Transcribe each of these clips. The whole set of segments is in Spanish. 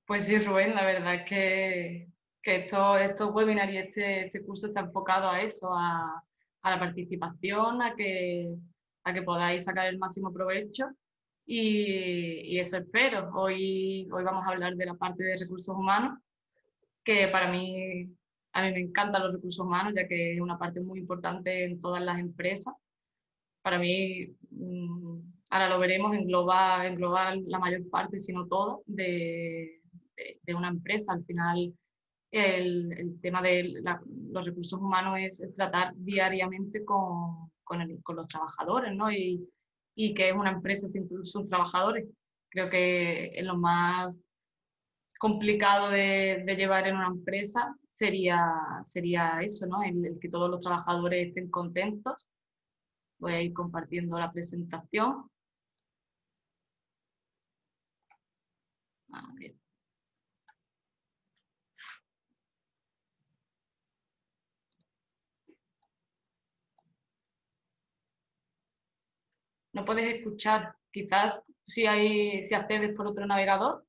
Pues sí, Rubén, la verdad es que estos webinars y este curso está enfocado a eso, a la participación, a que podáis sacar el máximo provecho y eso espero. Hoy vamos a hablar de la parte de recursos humanos, que a mí me encantan los recursos humanos, ya que es una parte muy importante en todas las empresas. Para mí, ahora lo veremos, engloba la mayor parte, si no todo, de una empresa. Al final, el tema de los recursos humanos es tratar diariamente con los trabajadores, ¿no? Y que es una empresa sin sus trabajadores. Creo que es lo más complicado de llevar en una empresa sería eso, ¿no? El que todos los trabajadores estén contentos. Voy a ir compartiendo la presentación. A ver. No puedes escuchar, quizás si accedes por otro navegador.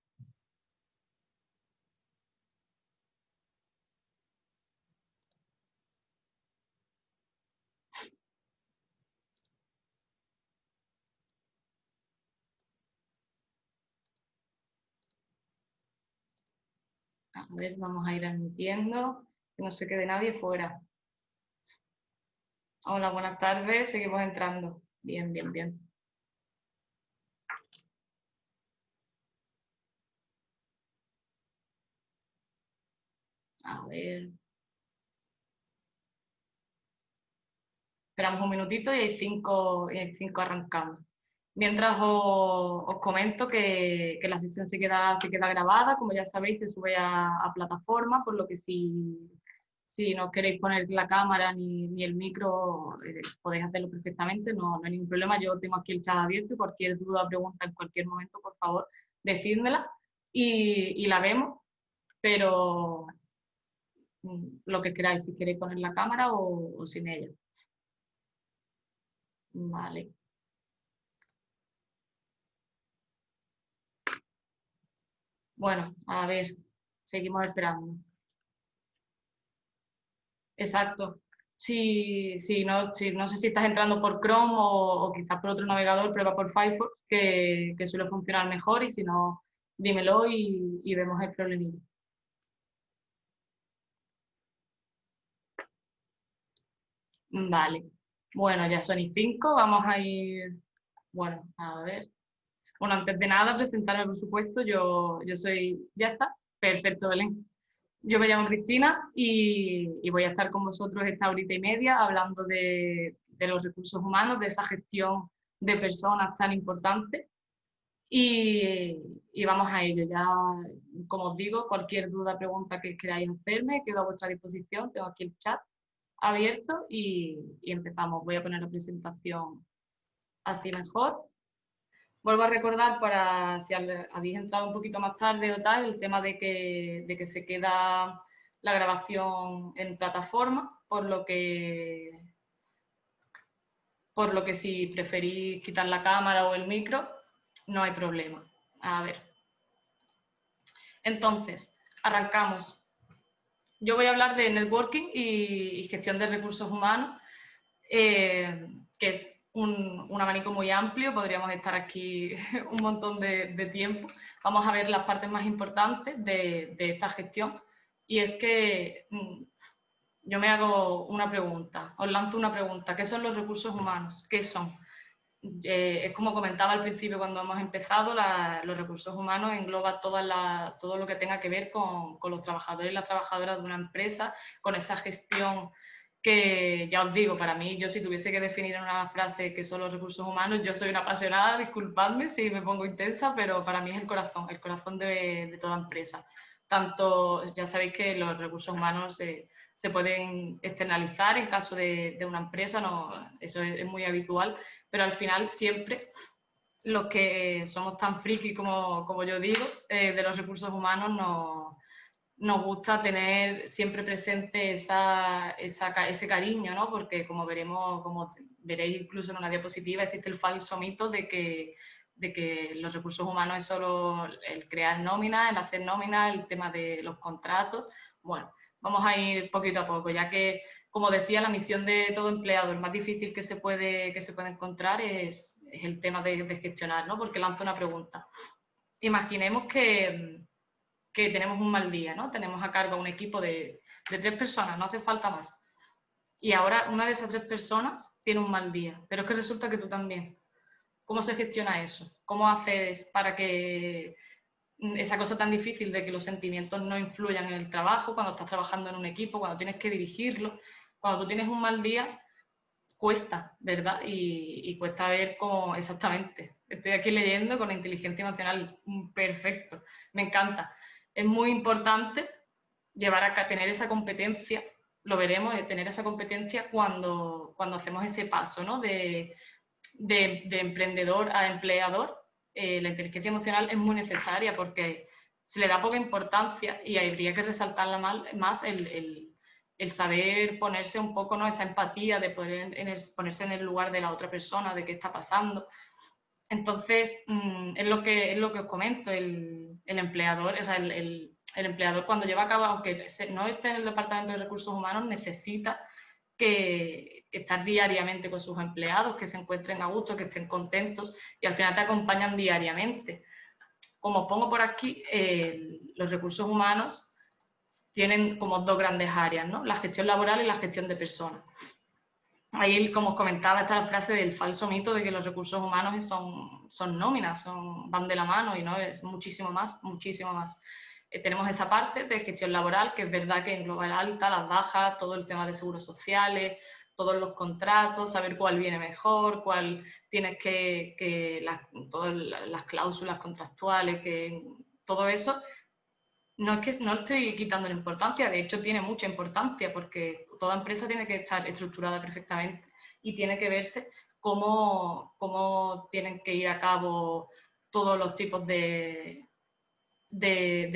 A ver, vamos a ir admitiendo, que no se quede nadie fuera. Hola, buenas tardes, seguimos entrando. Bien, bien, bien. A ver, esperamos un minutito y hay cinco arrancamos. Mientras os comento que la sesión se queda grabada, como ya sabéis, se sube a plataforma, por lo que si no queréis poner la cámara ni el micro, podéis hacerlo perfectamente, no hay ningún problema. Yo tengo aquí el chat abierto y cualquier duda o pregunta en cualquier momento, por favor, decídmela y la vemos, pero lo que queráis, si queréis poner la cámara o sin ella. Vale. Bueno, a ver, seguimos esperando. Exacto. Si no sé si estás entrando por Chrome o quizás por otro navegador, prueba por Firefox, que suele funcionar mejor y si no, dímelo y vemos el problemilla. Vale. Bueno, ya son y 5, vamos a ir, bueno, a ver. Bueno, antes de nada, presentarme, por supuesto, yo soy, ya está, perfecto, Belén. Yo me llamo Cristina y voy a estar con vosotros esta horita y media hablando de los recursos humanos, de esa gestión de personas tan importante. Y vamos a ello. Ya, como os digo, cualquier duda, pregunta que queráis hacerme, quedo a vuestra disposición. Tengo aquí el chat abierto y empezamos. Voy a poner la presentación así mejor. Vuelvo a recordar para si habéis entrado un poquito más tarde o tal, el tema de que se queda la grabación en plataforma, por lo que si preferís quitar la cámara o el micro, no hay problema. A ver, entonces, arrancamos. Yo voy a hablar de networking y gestión de recursos humanos, que es un abanico muy amplio, podríamos estar aquí un montón de tiempo. Vamos a ver las partes más importantes de esta gestión y es que yo me hago una pregunta, os lanzo una pregunta, ¿qué son los recursos humanos? ¿Qué son? Es como comentaba al principio cuando hemos empezado, los recursos humanos engloba todo lo que tenga que ver con los trabajadores y las trabajadoras de una empresa, con esa gestión que ya os digo, para mí, yo si tuviese que definir en una frase qué son los recursos humanos, yo soy una apasionada, disculpadme si me pongo intensa, pero para mí es el corazón de toda empresa. Tanto, ya sabéis que los recursos humanos se pueden externalizar en caso de una empresa, no, eso es muy habitual, pero al final siempre los que somos tan friki como yo digo, de los recursos humanos, nos gusta tener siempre presente ese cariño, ¿no? Porque como veréis incluso en una diapositiva, existe el falso mito de que de que los recursos humanos es solo el crear nóminas, el hacer nóminas, el tema de los contratos. Bueno, vamos a ir poquito a poco, ya que, como decía, la misión de todo empleado, el más difícil que se puede encontrar es el tema de gestionar, ¿no? Porque lanzo una pregunta. Imaginemos que tenemos un mal día, ¿no? Tenemos a cargo un equipo de 3 personas, no hace falta más. Y ahora una de esas 3 personas tiene un mal día, pero es que resulta que tú también. ¿Cómo se gestiona eso? ¿Cómo haces para que esa cosa tan difícil de que los sentimientos no influyan en el trabajo, cuando estás trabajando en un equipo, cuando tienes que dirigirlo, cuando tú tienes un mal día, cuesta, ¿verdad? Y cuesta ver cómo exactamente. Estoy aquí leyendo con la inteligencia emocional, perfecto, me encanta. Es muy importante llevar a tener esa competencia, lo veremos, tener esa competencia cuando hacemos ese paso, ¿no? De emprendedor a empleador. La inteligencia emocional es muy necesaria porque se le da poca importancia y habría que resaltarla más el saber ponerse un poco, ¿no? Esa empatía de poder ponerse en el lugar de la otra persona, de qué está pasando. Entonces, es lo que os comento, el empleador, o sea, el empleador cuando lleva a cabo, aunque no esté en el Departamento de Recursos Humanos, necesita que estar diariamente con sus empleados, que se encuentren a gusto, que estén contentos y al final te acompañan diariamente. Como pongo por aquí, los recursos humanos tienen como 2 grandes áreas, ¿no? La gestión laboral y la gestión de personas. Ahí, como os comentaba, está la frase del falso mito de que los recursos humanos son nóminas, van de la mano y no es muchísimo más, muchísimo más. Tenemos esa parte de gestión laboral, que es verdad que engloba el alta, las bajas, todo el tema de seguros sociales, todos los contratos, saber cuál viene mejor, cuál tienes todas las cláusulas contractuales, que todo eso. No es que no estoy quitando la importancia, de hecho tiene mucha importancia porque toda empresa tiene que estar estructurada perfectamente y tiene que verse cómo tienen que ir a cabo todos los tipos de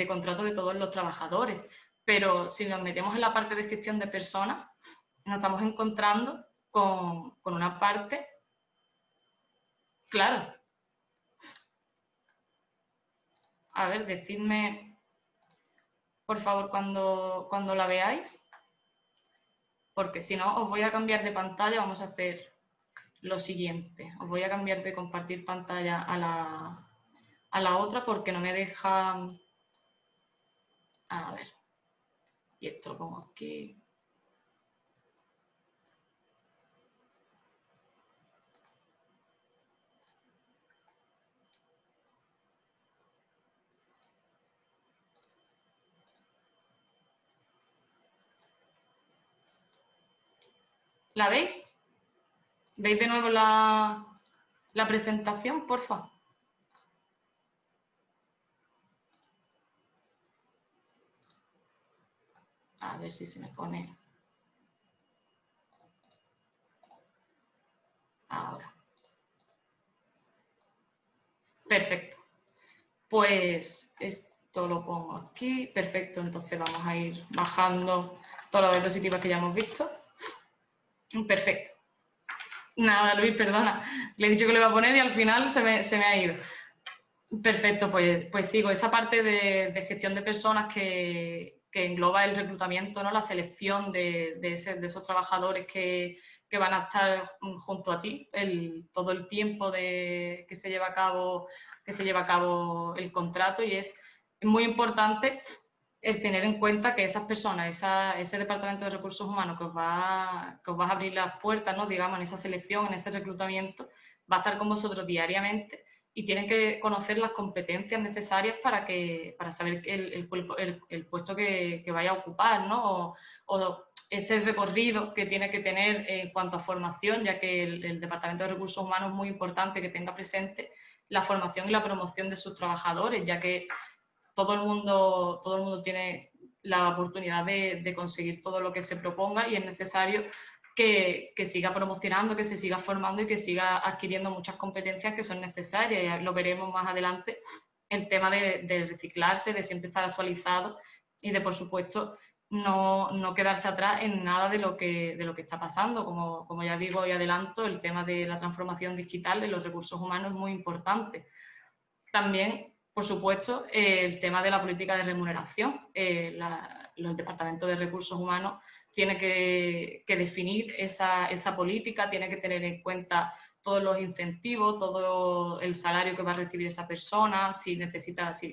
contratos de todos los trabajadores. Pero si nos metemos en la parte de gestión de personas, nos estamos encontrando con una parte, claro, a ver, decidme por favor cuando la veáis, porque si no os voy a cambiar de pantalla. Vamos a hacer lo siguiente, os voy a cambiar de compartir pantalla a la otra porque no me deja, a ver, y esto lo pongo aquí. ¿La veis? ¿Veis de nuevo la presentación, porfa? A ver si se me pone ahora. Perfecto. Pues esto lo pongo aquí. Perfecto, entonces vamos a ir bajando todas las diapositivas que ya hemos visto. Perfecto. Nada, Luis, perdona. Le he dicho que lo iba a poner y al final se me ha ido. Perfecto, pues sigo. Esa parte de gestión de personas que engloba el reclutamiento, ¿no? La selección de esos trabajadores que van a estar junto a ti todo el tiempo que se lleva a cabo el contrato, y es muy importante el tener en cuenta que esas personas, ese departamento de recursos humanos que os va a abrir las puertas, ¿no? Digamos, en esa selección, en ese reclutamiento, va a estar con vosotros diariamente y tienen que conocer las competencias necesarias para saber el puesto que vaya a ocupar, ¿no? O ese recorrido que tiene que tener en cuanto a formación, ya que el Departamento de Recursos Humanos es muy importante que tenga presente la formación y la promoción de sus trabajadores, ya que todo el mundo tiene la oportunidad de conseguir todo lo que se proponga y es necesario que siga promocionando, que se siga formando y que siga adquiriendo muchas competencias que son necesarias. Ya lo veremos más adelante, el tema de reciclarse, de siempre estar actualizado y de, por supuesto, no quedarse atrás en nada de lo que está pasando. Como ya digo y adelanto, el tema de la transformación digital de los recursos humanos es muy importante. También, por supuesto, el tema de la política de remuneración. El Departamento de Recursos Humanos tiene que definir esa política, tiene que tener en cuenta todos los incentivos, todo el salario que va a recibir esa persona, si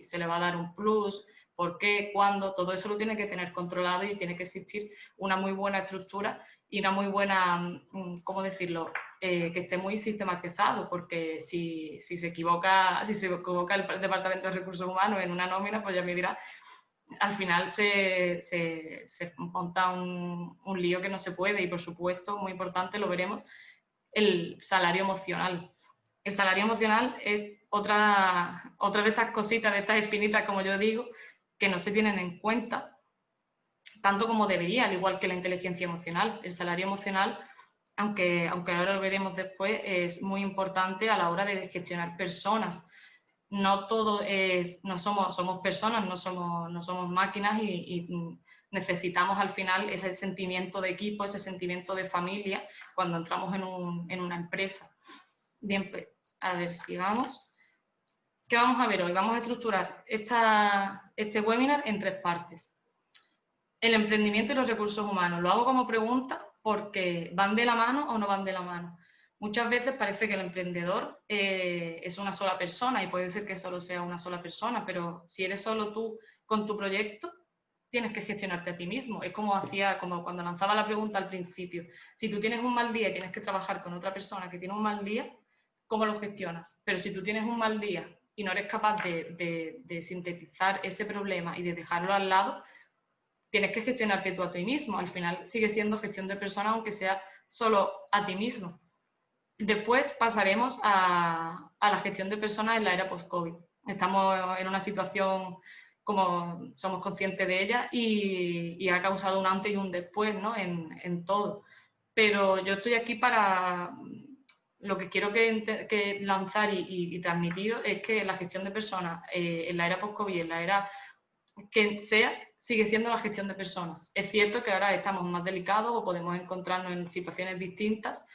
se le va a dar un plus, por qué, cuándo, todo eso lo tiene que tener controlado y tiene que existir una muy buena estructura y una muy buena, ¿cómo decirlo?, que esté muy sistematizado, porque si se equivoca el Departamento de Recursos Humanos en una nómina, pues ya me dirá, al final se monta un lío que no se puede. Y por supuesto, muy importante, lo veremos, el salario emocional. El salario emocional es otra de estas cositas, de estas espinitas, como yo digo, que no se tienen en cuenta tanto como debería, al igual que la inteligencia emocional. El salario emocional, aunque ahora lo veremos después, es muy importante a la hora de gestionar personas. No todo no somos personas, no somos máquinas y necesitamos al final ese sentimiento de equipo, ese sentimiento de familia cuando entramos en una empresa. Bien, pues, a ver, sigamos. ¿Qué vamos a ver hoy? Vamos a estructurar este webinar en 3 partes. El emprendimiento y los recursos humanos. Lo hago como pregunta porque ¿van de la mano o no van de la mano? Muchas veces parece que el emprendedor es una sola persona y puede ser que solo sea una sola persona, pero si eres solo tú con tu proyecto, tienes que gestionarte a ti mismo. Es como cuando lanzaba la pregunta al principio. Si tú tienes un mal día y tienes que trabajar con otra persona que tiene un mal día, ¿cómo lo gestionas? Pero si tú tienes un mal día y no eres capaz de sintetizar ese problema y de dejarlo al lado, tienes que gestionarte tú a ti mismo. Al final sigue siendo gestión de personas, aunque sea solo a ti mismo. Después pasaremos a la gestión de personas en la era post-COVID. Estamos en una situación, como somos conscientes de ella, y ha causado un antes y un después, ¿no?, en todo. Pero yo estoy aquí para... Lo que quiero que lanzar y transmitir es que la gestión de personas en la era post-COVID, en la era que sea, sigue siendo la gestión de personas. Es cierto que ahora estamos más delicados o podemos encontrarnos en situaciones distintas,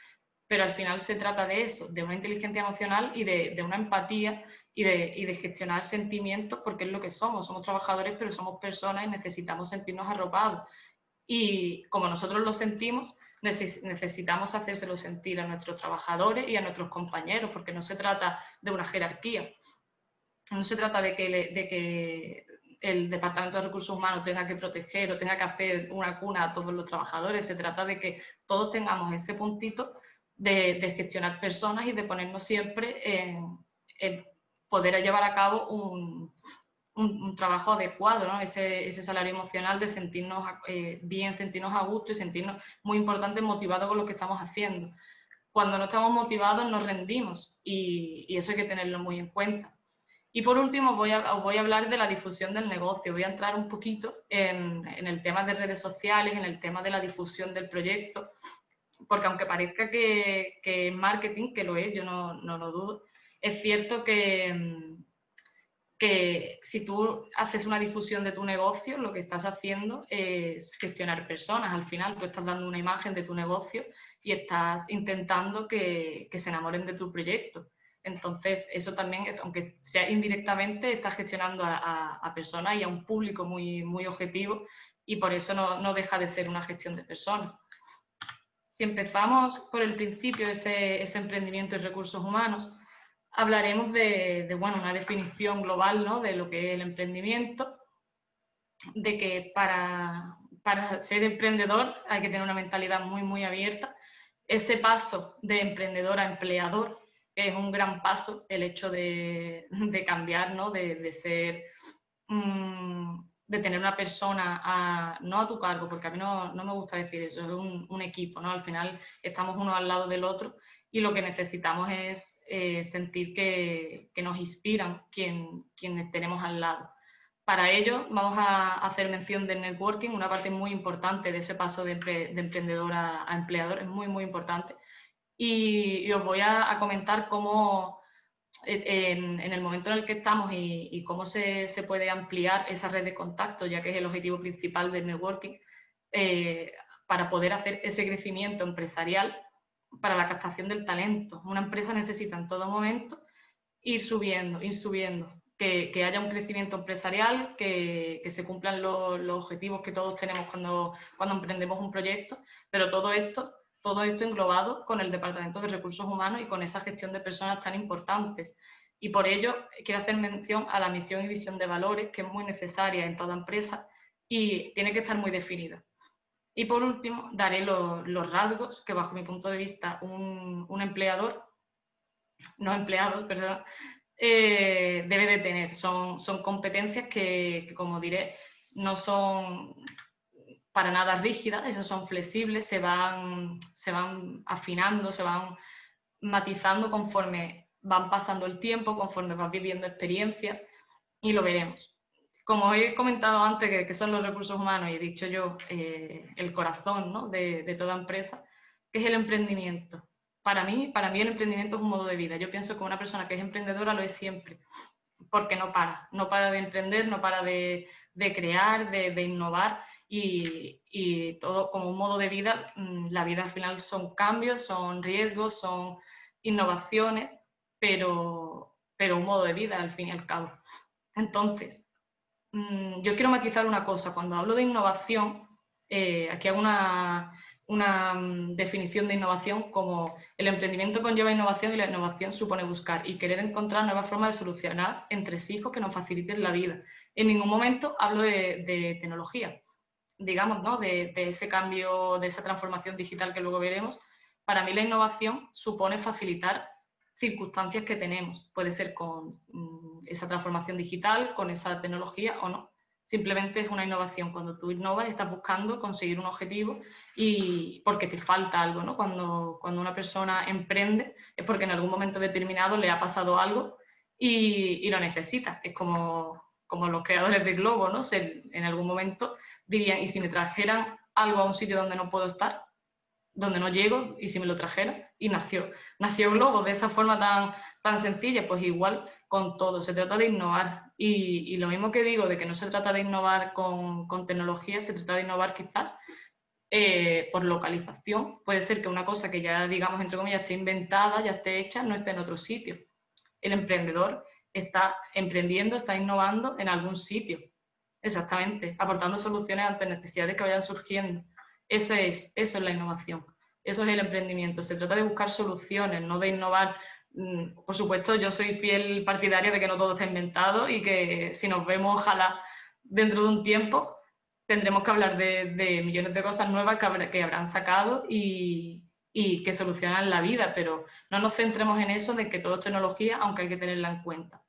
pero al final se trata de eso, de una inteligencia emocional y de una empatía y de gestionar sentimientos, porque es lo que somos trabajadores, pero somos personas y necesitamos sentirnos arropados. Y como nosotros lo sentimos, necesitamos hacérselo sentir a nuestros trabajadores y a nuestros compañeros, porque no se trata de una jerarquía, no se trata de que el Departamento de Recursos Humanos tenga que proteger o tenga que hacer una cuna a todos los trabajadores. Se trata de que todos tengamos ese puntito de gestionar personas y de ponernos siempre en poder llevar a cabo un trabajo adecuado, ¿no? Ese salario emocional de sentirnos bien, sentirnos a gusto y sentirnos, muy importante, motivados con lo que estamos haciendo. Cuando no estamos motivados nos rendimos y eso hay que tenerlo muy en cuenta. Y por último, os voy a hablar de la difusión del negocio. Voy a entrar un poquito en el tema de redes sociales, en el tema de la difusión del proyecto, porque aunque parezca que es marketing, que lo es, yo no lo dudo, es cierto que si tú haces una difusión de tu negocio, lo que estás haciendo es gestionar personas. Al final, tú estás dando una imagen de tu negocio y estás intentando que se enamoren de tu proyecto. Entonces, eso también, aunque sea indirectamente, estás gestionando a personas y a un público muy, muy objetivo, y por eso no deja de ser una gestión de personas. Si empezamos por el principio, ese emprendimiento y recursos humanos, hablaremos de una definición global, ¿no?, de lo que es el emprendimiento, de que para ser emprendedor hay que tener una mentalidad muy, muy abierta. Ese paso de emprendedor a empleador es un gran paso, el hecho de cambiar, ¿no?, de ser... de tener una persona no a tu cargo, porque a mí no me gusta decir eso, es un equipo, ¿no? Al final estamos uno al lado del otro y lo que necesitamos es sentir que nos inspiran quienes tenemos al lado. Para ello vamos a hacer mención del networking, una parte muy importante de ese paso de emprendedor a empleador, es muy, muy importante. Y os voy a comentar cómo en el momento en el que estamos y cómo se puede ampliar esa red de contacto, ya que es el objetivo principal del networking, para poder hacer ese crecimiento empresarial para la captación del talento. Una empresa necesita en todo momento ir subiendo, que haya un crecimiento empresarial, que se cumplan los objetivos que todos tenemos cuando emprendemos un proyecto, pero todo esto englobado con el Departamento de Recursos Humanos y con esa gestión de personas tan importantes. Y por ello quiero hacer mención a la misión y visión de valores, que es muy necesaria en toda empresa y tiene que estar muy definida. Y por último, daré los rasgos que, bajo mi punto de vista, un empleador, no empleado, perdón, debe de tener. Son competencias que, como diré, no son para nada rígidas, esos son flexibles, se van afinando, se van matizando conforme van pasando el tiempo, conforme vas viviendo experiencias, y lo veremos. Como he comentado antes, que son los recursos humanos, y he dicho yo, el corazón, ¿no?, de toda empresa, que es el emprendimiento. Para mí el emprendimiento es un modo de vida. Yo pienso que una persona que es emprendedora lo es siempre, porque no para de emprender, no para de crear, de innovar, y todo como un modo de vida. La vida al final son cambios, son riesgos, son innovaciones, pero un modo de vida al fin y al cabo. Entonces, yo quiero matizar una cosa. Cuando hablo de innovación, aquí hago una definición de innovación como: el emprendimiento conlleva innovación y la innovación supone buscar y querer encontrar nuevas formas de solucionar entresijos que nos faciliten la vida. En ningún momento hablo de tecnología, digamos, ¿no?, de ese cambio, de esa transformación digital que luego veremos. Para mí la innovación supone facilitar circunstancias que tenemos. Puede ser con esa transformación digital, con esa tecnología o no. Simplemente es una innovación. Cuando tú innovas estás buscando conseguir un objetivo y porque te falta algo, ¿no? Cuando una persona emprende es porque en algún momento determinado le ha pasado algo y lo necesita. Es como los creadores de Globo, ¿no? En algún momento dirían: ¿y si me trajeran algo a un sitio donde no puedo estar, donde no llego, y si me lo trajeran? Y nació Globo de esa forma tan sencilla. Pues igual con todo, se trata de innovar. Y lo mismo que digo de que no se trata de innovar con tecnología, se trata de innovar quizás por localización. Puede ser que una cosa que ya, digamos, entre comillas, esté inventada, ya esté hecha, no esté en otro sitio. El emprendedor está emprendiendo, está innovando en algún sitio. Exactamente, aportando soluciones ante necesidades que vayan surgiendo. Eso es la innovación, eso es el emprendimiento. Se trata de buscar soluciones, no de innovar. Por supuesto, yo soy fiel partidaria de que no todo está inventado y que si nos vemos, ojalá, dentro de un tiempo, tendremos que hablar de millones de cosas nuevas que habrán sacado y que solucionan la vida, pero no nos centremos en eso de que todo es tecnología, aunque hay que tenerla en cuenta.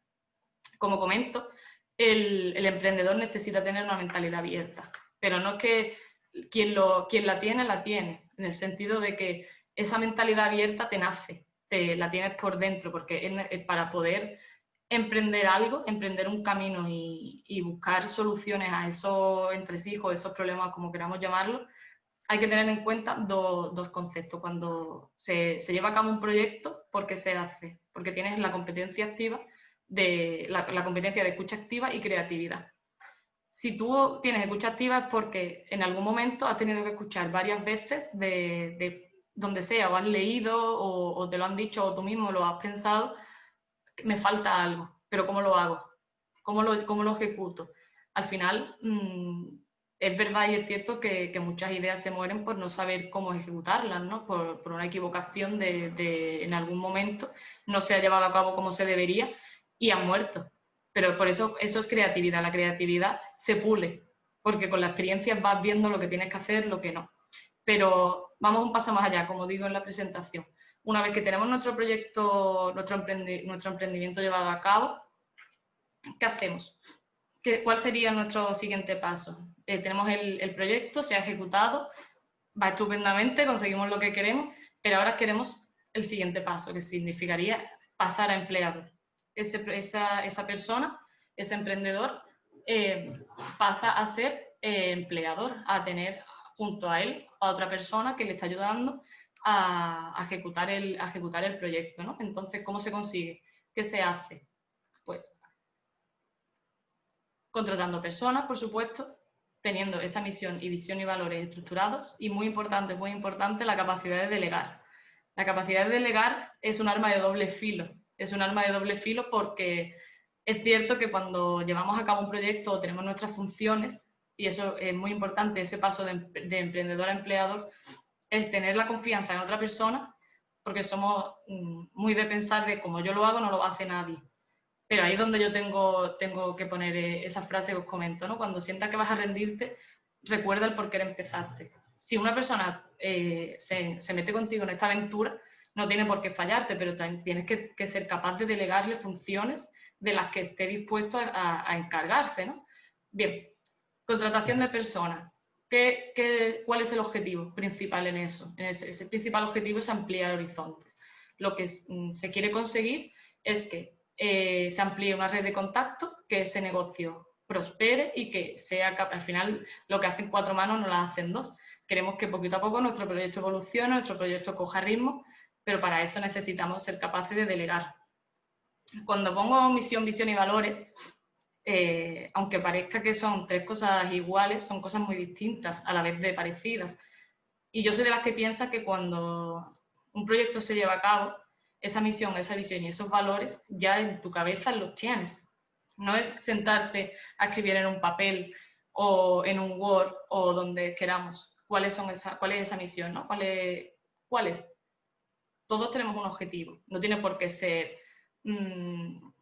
Como comento, el emprendedor necesita tener una mentalidad abierta, pero no es que quien la tiene, en el sentido de que esa mentalidad abierta te nace, la tienes por dentro, porque para poder emprender algo, emprender un camino y buscar soluciones a esos entresijos, esos problemas, como queramos llamarlo, hay que tener en cuenta dos conceptos. Cuando se lleva a cabo un proyecto, ¿por qué se hace? Porque tienes la competencia activa, la competencia de escucha activa y creatividad. Si tú tienes escucha activa es porque en algún momento has tenido que escuchar varias veces de donde sea, o has leído, o te lo han dicho, o tú mismo lo has pensado: me falta algo, pero ¿cómo lo hago? ¿Cómo lo ejecuto? Al final, es verdad y es cierto que muchas ideas se mueren por no saber cómo ejecutarlas, ¿no? Por una equivocación en algún momento no se ha llevado a cabo como se debería y han muerto. Pero por eso es creatividad. La creatividad se pule, porque con la experiencia vas viendo lo que tienes que hacer, lo que no. Pero vamos un paso más allá, como digo en la presentación. Una vez que tenemos nuestro proyecto, nuestro emprendimiento llevado a cabo, ¿qué hacemos? ¿Cuál sería nuestro siguiente paso? Tenemos el proyecto, se ha ejecutado, va estupendamente, conseguimos lo que queremos, pero ahora queremos el siguiente paso, que significaría pasar a empleador. Esa persona, ese emprendedor, pasa a ser empleador, a tener junto a él a otra persona que le está ayudando a ejecutar el proyecto, ¿no? Entonces, ¿cómo se consigue? ¿Qué se hace? Pues contratando personas, por supuesto, teniendo esa misión y visión y valores estructurados y muy importante, la capacidad de delegar. La capacidad de delegar es un arma de doble filo. Es un arma de doble filo porque es cierto que cuando llevamos a cabo un proyecto o tenemos nuestras funciones, y eso es muy importante, ese paso de emprendedor a empleador, es tener la confianza en otra persona, porque somos muy de pensar de como yo lo hago, no lo hace nadie. Pero ahí es donde yo tengo que poner esa frase que os comento, ¿no? Cuando sientas que vas a rendirte, recuerda el por qué empezaste. Si una persona se mete contigo en esta aventura, no tiene por qué fallarte, pero tienes que ser capaz de delegarle funciones de las que esté dispuesto a encargarse, ¿no? Bien, contratación de personas. ¿Cuál es el objetivo principal en eso? Ese principal objetivo es ampliar horizontes. Lo que se quiere conseguir es que se amplíe una red de contactos, que ese negocio prospere y que sea, al final, lo que hacen 4 manos no las hacen 2. Queremos que poquito a poco nuestro proyecto evolucione, nuestro proyecto coja ritmo, pero para eso necesitamos ser capaces de delegar. Cuando pongo misión, visión y valores, aunque parezca que son 3 cosas iguales, son cosas muy distintas, a la vez de parecidas. Y yo soy de las que piensa que cuando un proyecto se lleva a cabo, esa misión, esa visión y esos valores ya en tu cabeza los tienes. No es sentarte a escribir en un papel o en un Word o donde queramos cuál es esa misión, ¿no? ¿Cuál es? Todos tenemos un objetivo. No tiene por qué ser, no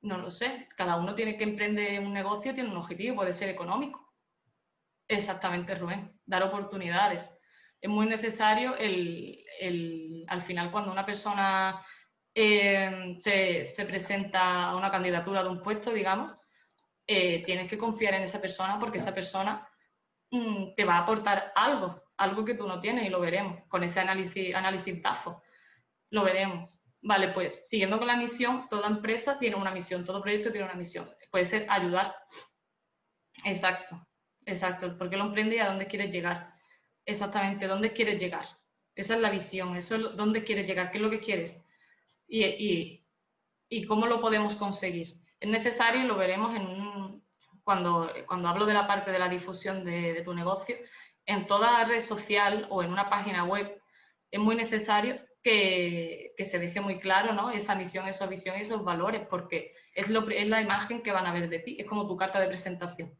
lo sé, cada uno tiene que emprender un negocio, tiene un objetivo, puede ser económico. Exactamente, Rubén, dar oportunidades. Es muy necesario al final, cuando una persona se presenta a una candidatura de un puesto, digamos, tienes que confiar en esa persona porque esa persona te va a aportar algo que tú no tienes y lo veremos con ese análisis DAFO. Lo veremos. Vale, pues siguiendo con la misión, toda empresa tiene una misión, todo proyecto tiene una misión. Puede ser ayudar. Exacto, exacto. ¿Por qué lo emprendes y a dónde quieres llegar? Exactamente, ¿dónde quieres llegar? Esa es la visión, eso es dónde quieres llegar, qué es lo que quieres y cómo lo podemos conseguir. Es necesario, y lo veremos cuando hablo de la parte de la difusión de tu negocio, en toda red social o en una página web, es muy necesario que se deje muy claro, ¿no? Esa misión, esa visión y esos valores, porque es la imagen que van a ver de ti, es como tu carta de presentación.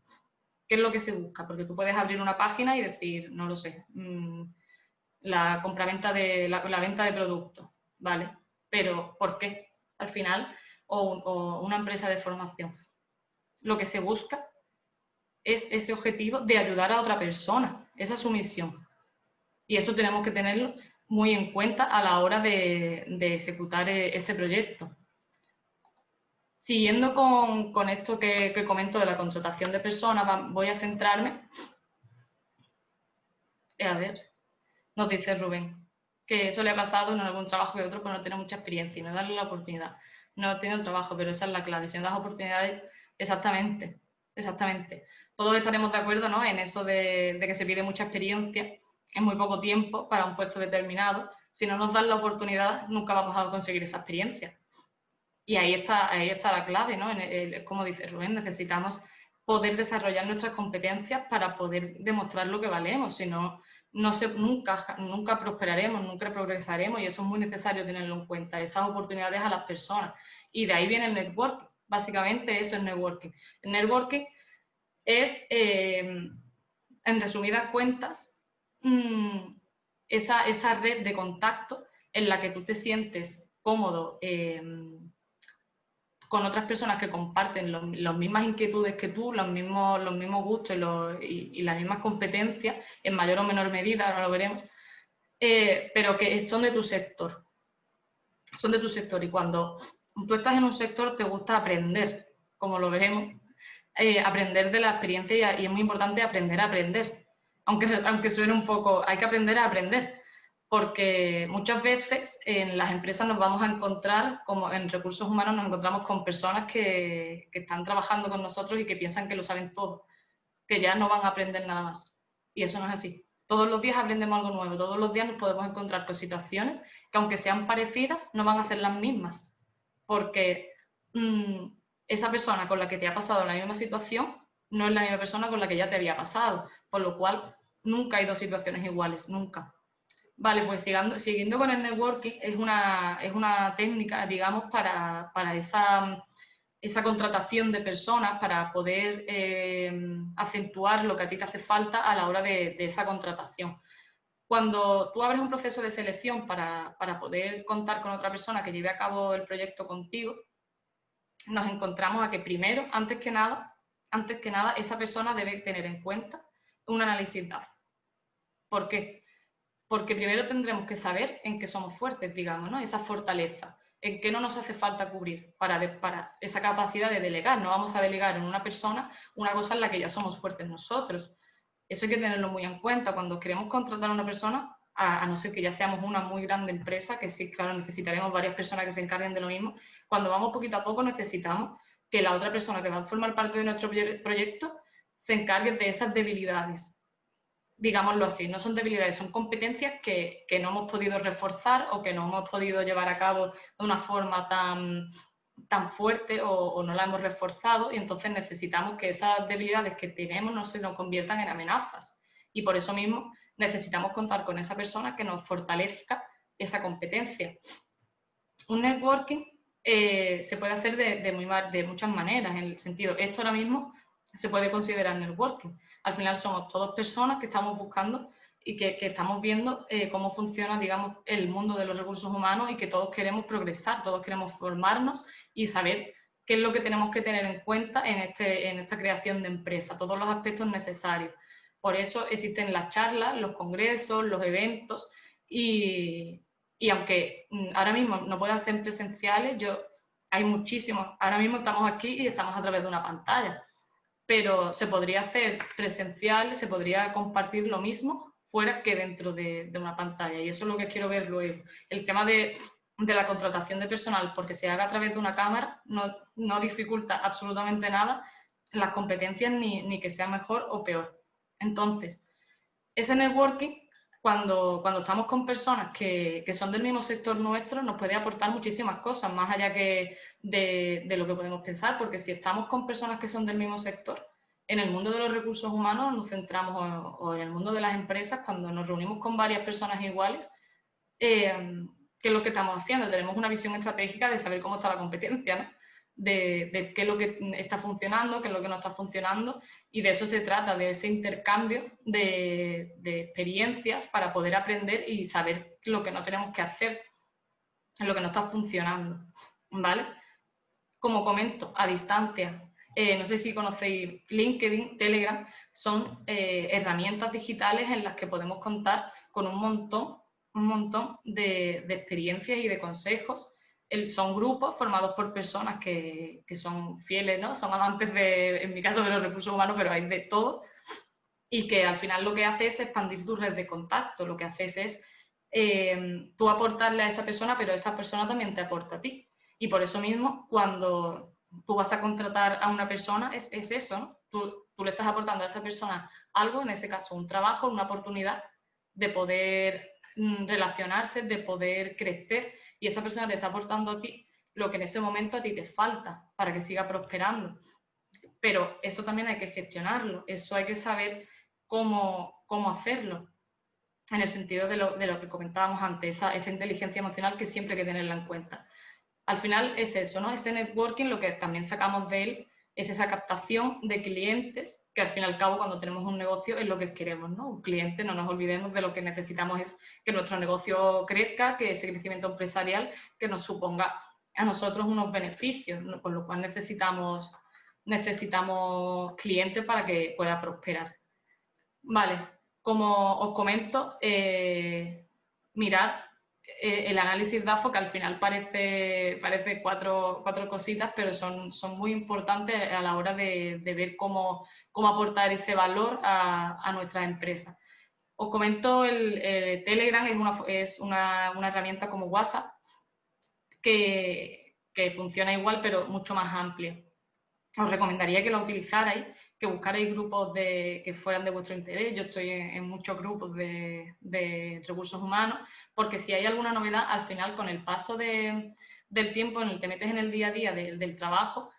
¿Qué es lo que se busca? Porque tú puedes abrir una página y decir, no lo sé, la compraventa la venta de productos, ¿vale? Pero ¿por qué? Al final, o una empresa de formación. Lo que se busca es ese objetivo de ayudar a otra persona. Esa es su misión. Y eso tenemos que tenerlo muy en cuenta a la hora de ejecutar ese proyecto. Siguiendo con esto que comento de la contratación de personas, voy a centrarme. A ver, nos dice Rubén, que eso le ha pasado en algún trabajo que otro, pero no tiene mucha experiencia y no darle la oportunidad. No tiene el trabajo, pero esa es la clave. Si no das oportunidades, exactamente, exactamente. Todos estaremos de acuerdo, ¿no?, en eso de que se pide mucha experiencia en muy poco tiempo para un puesto determinado. Si no nos dan la oportunidad, nunca vamos a conseguir esa experiencia. Y ahí está la clave, ¿no? Como dice Rubén, necesitamos poder desarrollar nuestras competencias para poder demostrar lo que valemos. Si no, nunca prosperaremos, nunca progresaremos y eso es muy necesario tenerlo en cuenta, esas oportunidades a las personas. Y de ahí viene el networking. Básicamente eso es networking. El networking es, en resumidas cuentas, esa red de contacto en la que tú te sientes cómodo con otras personas que comparten las mismas inquietudes que tú, los mismos gustos y las mismas competencias, en mayor o menor medida, ahora lo veremos, pero que son de tu sector. Son de tu sector y cuando tú estás en un sector te gusta aprender, como lo veremos, aprender de la experiencia y es muy importante aprender a aprender. Aunque suene un poco, hay que aprender a aprender. Porque muchas veces en las empresas nos vamos a encontrar, como en recursos humanos nos encontramos con personas que están trabajando con nosotros y que piensan que lo saben todo, que ya no van a aprender nada más. Y eso no es así. Todos los días aprendemos algo nuevo, todos los días nos podemos encontrar con situaciones que aunque sean parecidas, no van a ser las mismas. porque esa persona con la que te ha pasado la misma situación no es la misma persona con la que ya te había pasado, por lo cual nunca hay dos situaciones iguales, nunca. Vale, pues siguiendo con el networking, es una técnica, digamos, para esa contratación de personas, para poder acentuar lo que a ti te hace falta a la hora de esa contratación. Cuando tú abres un proceso de selección para poder contar con otra persona que lleve a cabo el proyecto contigo, nos encontramos a que primero, antes que nada, esa persona debe tener en cuenta un análisis DAF. ¿Por qué? Porque primero tendremos que saber en qué somos fuertes, digamos, ¿no? Esa fortaleza, en qué no nos hace falta cubrir para esa capacidad de delegar. No vamos a delegar en una persona una cosa en la que ya somos fuertes nosotros. Eso hay que tenerlo muy en cuenta cuando queremos contratar a una persona, a no ser que ya seamos una muy grande empresa, que sí, claro, necesitaremos varias personas que se encarguen de lo mismo. Cuando vamos poquito a poco necesitamos que la otra persona que va a formar parte de nuestro proyecto se encargue de esas debilidades, digámoslo así. No son debilidades, son competencias que no hemos podido reforzar o que no hemos podido llevar a cabo de una forma tan fuerte o no la hemos reforzado, y entonces necesitamos que esas debilidades que tenemos no se nos conviertan en amenazas. Y por eso mismo necesitamos contar con esa persona que nos fortalezca esa competencia. Un networking se puede hacer de muchas maneras, en el sentido, esto ahora mismo se puede considerar networking. Al final somos todas personas que estamos buscando y que estamos viendo cómo funciona, digamos, el mundo de los recursos humanos, y que todos queremos progresar, todos queremos formarnos y saber qué es lo que tenemos que tener en cuenta en esta creación de empresa, todos los aspectos necesarios. Por eso existen las charlas, los congresos, los eventos, y aunque ahora mismo no puedan ser presenciales, hay muchísimos. Ahora mismo estamos aquí y estamos a través de una pantalla, pero se podría hacer presencial, se podría compartir lo mismo fuera que dentro de una pantalla, y eso es lo que quiero ver luego. El tema de la contratación de personal, porque se haga a través de una cámara, no dificulta absolutamente nada las competencias ni que sea mejor o peor. Entonces, ese networking, cuando estamos con personas que son del mismo sector nuestro, nos puede aportar muchísimas cosas, más allá que de lo que podemos pensar, porque si estamos con personas que son del mismo sector, en el mundo de los recursos humanos nos centramos, o en el mundo de las empresas, cuando nos reunimos con varias personas iguales, ¿qué es lo que estamos haciendo? Tenemos una visión estratégica de saber cómo está la competencia, ¿no? De qué es lo que está funcionando, qué es lo que no está funcionando, y de eso se trata, de ese intercambio de experiencias para poder aprender y saber lo que no tenemos que hacer, lo que no está funcionando, ¿vale? Como comento, a distancia, no sé si conocéis LinkedIn, Telegram, son herramientas digitales en las que podemos contar con un montón de experiencias y de consejos. Son grupos formados por personas que son fieles, ¿no? Son amantes en mi caso, de los recursos humanos, pero hay de todo, y que al final lo que hace es expandir tu red de contacto. Lo que haces es tú aportarle a esa persona, pero esa persona también te aporta a ti. Y por eso mismo, cuando tú vas a contratar a una persona, es eso, ¿no? Tú le estás aportando a esa persona algo, en ese caso un trabajo, una oportunidad de poder relacionarse, de poder crecer, y esa persona te está aportando a ti lo que en ese momento a ti te falta para que siga prosperando. Pero eso también hay que gestionarlo, eso hay que saber cómo hacerlo, en el sentido de lo que comentábamos antes, esa inteligencia emocional que siempre hay que tenerla en cuenta. Al final es eso, ¿no? Ese networking, lo que también sacamos de él es esa captación de clientes, que al fin y al cabo, cuando tenemos un negocio, es lo que queremos, ¿no? Un cliente, no nos olvidemos de lo que necesitamos, es que nuestro negocio crezca, que ese crecimiento empresarial que nos suponga a nosotros unos beneficios, ¿no? Por lo cual necesitamos clientes para que pueda prosperar. Vale, como os comento, mirad el análisis DAFO, que al final parece cuatro cositas, pero son muy importantes a la hora de ver cómo aportar ese valor a nuestras empresas. Os comento, el Telegram es una herramienta como WhatsApp que funciona igual, pero mucho más amplia. Os recomendaría que lo utilizarais, que buscarais grupos que fueran de vuestro interés. Yo estoy en muchos grupos de recursos humanos, porque si hay alguna novedad, al final, con el paso de del tiempo en el que te metes en el día a día del trabajo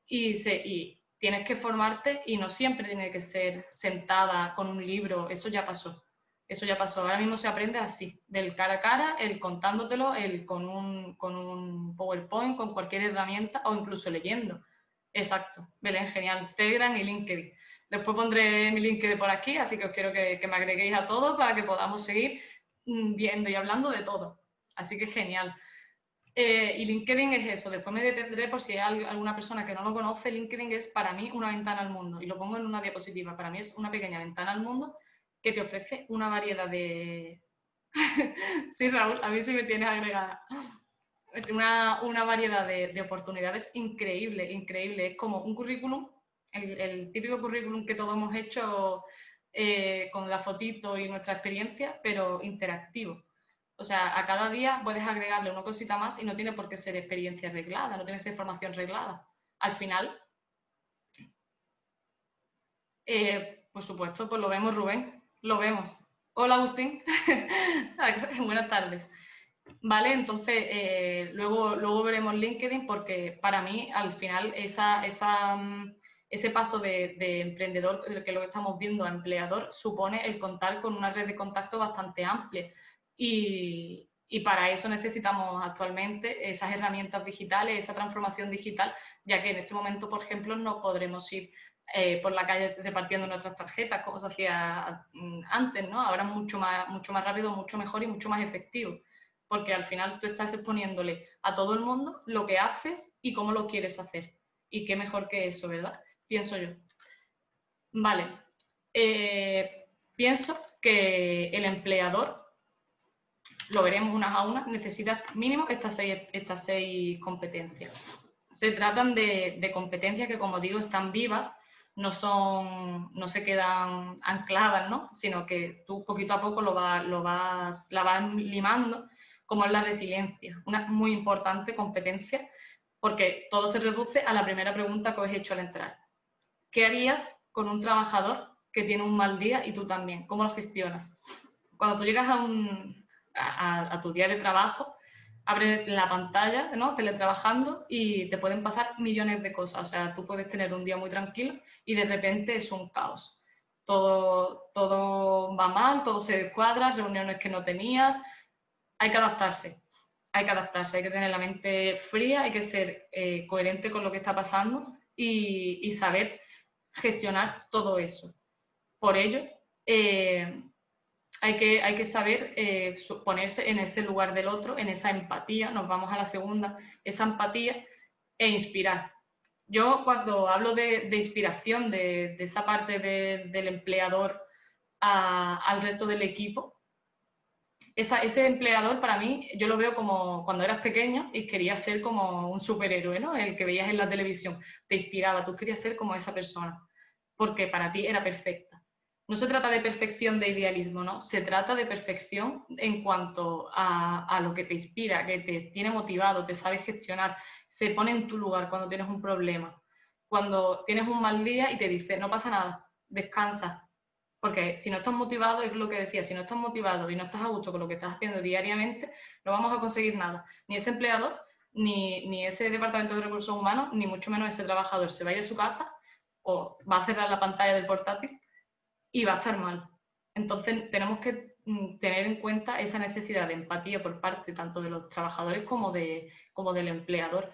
y tienes que formarte y no siempre tiene que ser sentada con un libro, eso ya pasó. Eso ya pasó. Ahora mismo se aprende así, del cara a cara, el contándotelo, el con un PowerPoint, con cualquier herramienta o incluso leyendo. Exacto. Belén, genial. Telegram y LinkedIn. Después pondré mi LinkedIn por aquí, así que os quiero que me agreguéis a todos para que podamos seguir viendo y hablando de todo. Así que genial. Y LinkedIn es eso. Después me detendré por si hay alguna persona que no lo conoce. LinkedIn es para mí una ventana al mundo. Y lo pongo en una diapositiva. Para mí es una pequeña ventana al mundo que te ofrece una variedad de... Sí, Raúl, a mí sí me tienes agregada. Una variedad de oportunidades increíble, increíble. Es como un currículum, el típico currículum que todos hemos hecho con la fotito y nuestra experiencia, pero interactivo. O sea, a cada día puedes agregarle una cosita más y no tiene por qué ser experiencia reglada, no tiene que ser formación reglada. Al final, por supuesto, pues lo vemos, Rubén, lo vemos. Hola, Agustín. Buenas tardes. Vale, entonces luego veremos LinkedIn porque para mí al final ese paso de emprendedor, que es lo que estamos viendo, a empleador, supone el contar con una red de contacto bastante amplia y para eso necesitamos actualmente esas herramientas digitales, esa transformación digital, ya que en este momento, por ejemplo, no podremos ir por la calle repartiendo nuestras tarjetas como se hacía antes, ¿no? Ahora es mucho más rápido, mucho mejor y mucho más efectivo porque al final tú estás exponiéndole a todo el mundo lo que haces y cómo lo quieres hacer. Y qué mejor que eso, ¿verdad? Pienso yo. Vale. Pienso que el empleador, lo veremos unas a unas, necesita mínimo estas seis competencias. Se tratan de competencias que, como digo, están vivas, no se quedan ancladas, ¿no? Sino que tú poquito a poco la vas limando, como es la resiliencia, una muy importante competencia, porque todo se reduce a la primera pregunta que os he hecho al entrar. ¿Qué harías con un trabajador que tiene un mal día y tú también? ¿Cómo lo gestionas? Cuando tú llegas a tu día de trabajo, abres la pantalla, ¿no? Teletrabajando y te pueden pasar millones de cosas. O sea, tú puedes tener un día muy tranquilo y de repente es un caos. Todo va mal, todo se descuadra, reuniones que no tenías. Hay que adaptarse, hay que tener la mente fría, hay que ser coherente con lo que está pasando y saber gestionar todo eso. Por ello, hay que saber ponerse en ese lugar del otro, en esa empatía, nos vamos a la segunda, esa empatía e inspirar. Yo cuando hablo de inspiración, de esa parte del empleador al resto del equipo, ese empleador para mí, yo lo veo como cuando eras pequeño y querías ser como un superhéroe, ¿no? El que veías en la televisión, te inspiraba, tú querías ser como esa persona, porque para ti era perfecta. No se trata de perfección de idealismo, ¿no? Se trata de perfección en cuanto a lo que te inspira, que te tiene motivado, te sabes gestionar, se pone en tu lugar cuando tienes un problema. Cuando tienes un mal día y te dice, no pasa nada, descansa, porque si no estás motivado, es lo que decía, si no estás motivado y no estás a gusto con lo que estás haciendo diariamente, no vamos a conseguir nada. Ni ese empleador, ni ese departamento de recursos humanos, ni mucho menos ese trabajador se va a ir a su casa o va a cerrar la pantalla del portátil y va a estar mal. Entonces tenemos que tener en cuenta esa necesidad de empatía por parte tanto de los trabajadores como del empleador.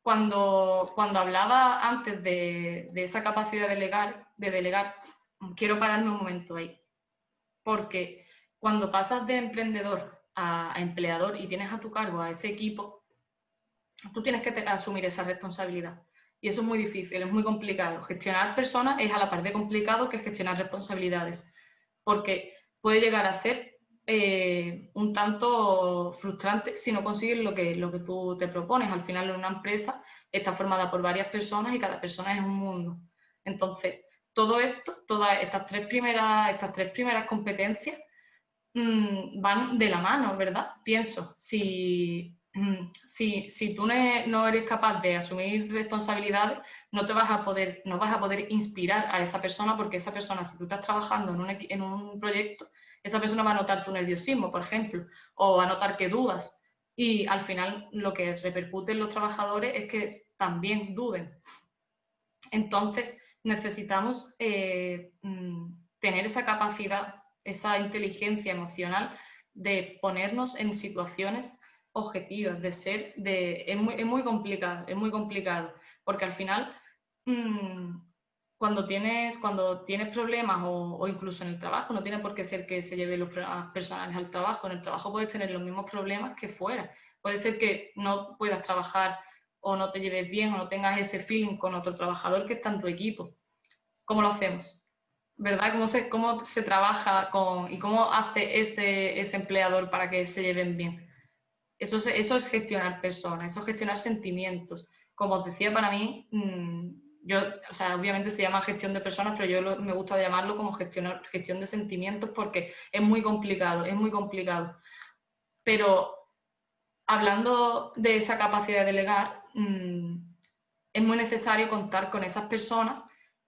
Cuando hablaba antes de esa capacidad de delegar, quiero pararme un momento ahí, porque cuando pasas de emprendedor a empleador y tienes a tu cargo a ese equipo, tú tienes que asumir esa responsabilidad. Y eso es muy difícil, es muy complicado. Gestionar personas es a la par de complicado que gestionar responsabilidades, porque puede llegar a ser un tanto frustrante si no consigues lo que tú te propones. Al final, en una empresa está formada por varias personas y cada persona es un mundo. Entonces, todo esto, todas estas tres primeras competencias van de la mano, ¿verdad? Pienso, si tú no eres capaz de asumir responsabilidades, no vas a poder inspirar a esa persona, porque esa persona, si tú estás trabajando en un proyecto, esa persona va a notar tu nerviosismo, por ejemplo, o va a notar que dudas, y al final lo que repercute en los trabajadores es que también duden. Entonces necesitamos tener esa capacidad, esa inteligencia emocional de ponernos en situaciones objetivas, es muy complicado, porque al final cuando tienes problemas o incluso en el trabajo, no tiene por qué ser que se lleven los problemas personales al trabajo, en el trabajo puedes tener los mismos problemas que fuera, puede ser que no puedas trabajar o no te lleves bien o no tengas ese feeling con otro trabajador que está en tu equipo. ¿Cómo lo hacemos? ¿Verdad? Cómo se trabaja y cómo hace ese empleador para que se lleven bien? Eso es gestionar personas, eso es gestionar sentimientos. Como os decía, para mí, o sea, obviamente se llama gestión de personas, pero me gusta llamarlo como gestión de sentimientos porque es muy complicado, es muy complicado. Pero hablando de esa capacidad de delegar, es muy necesario contar con esas personas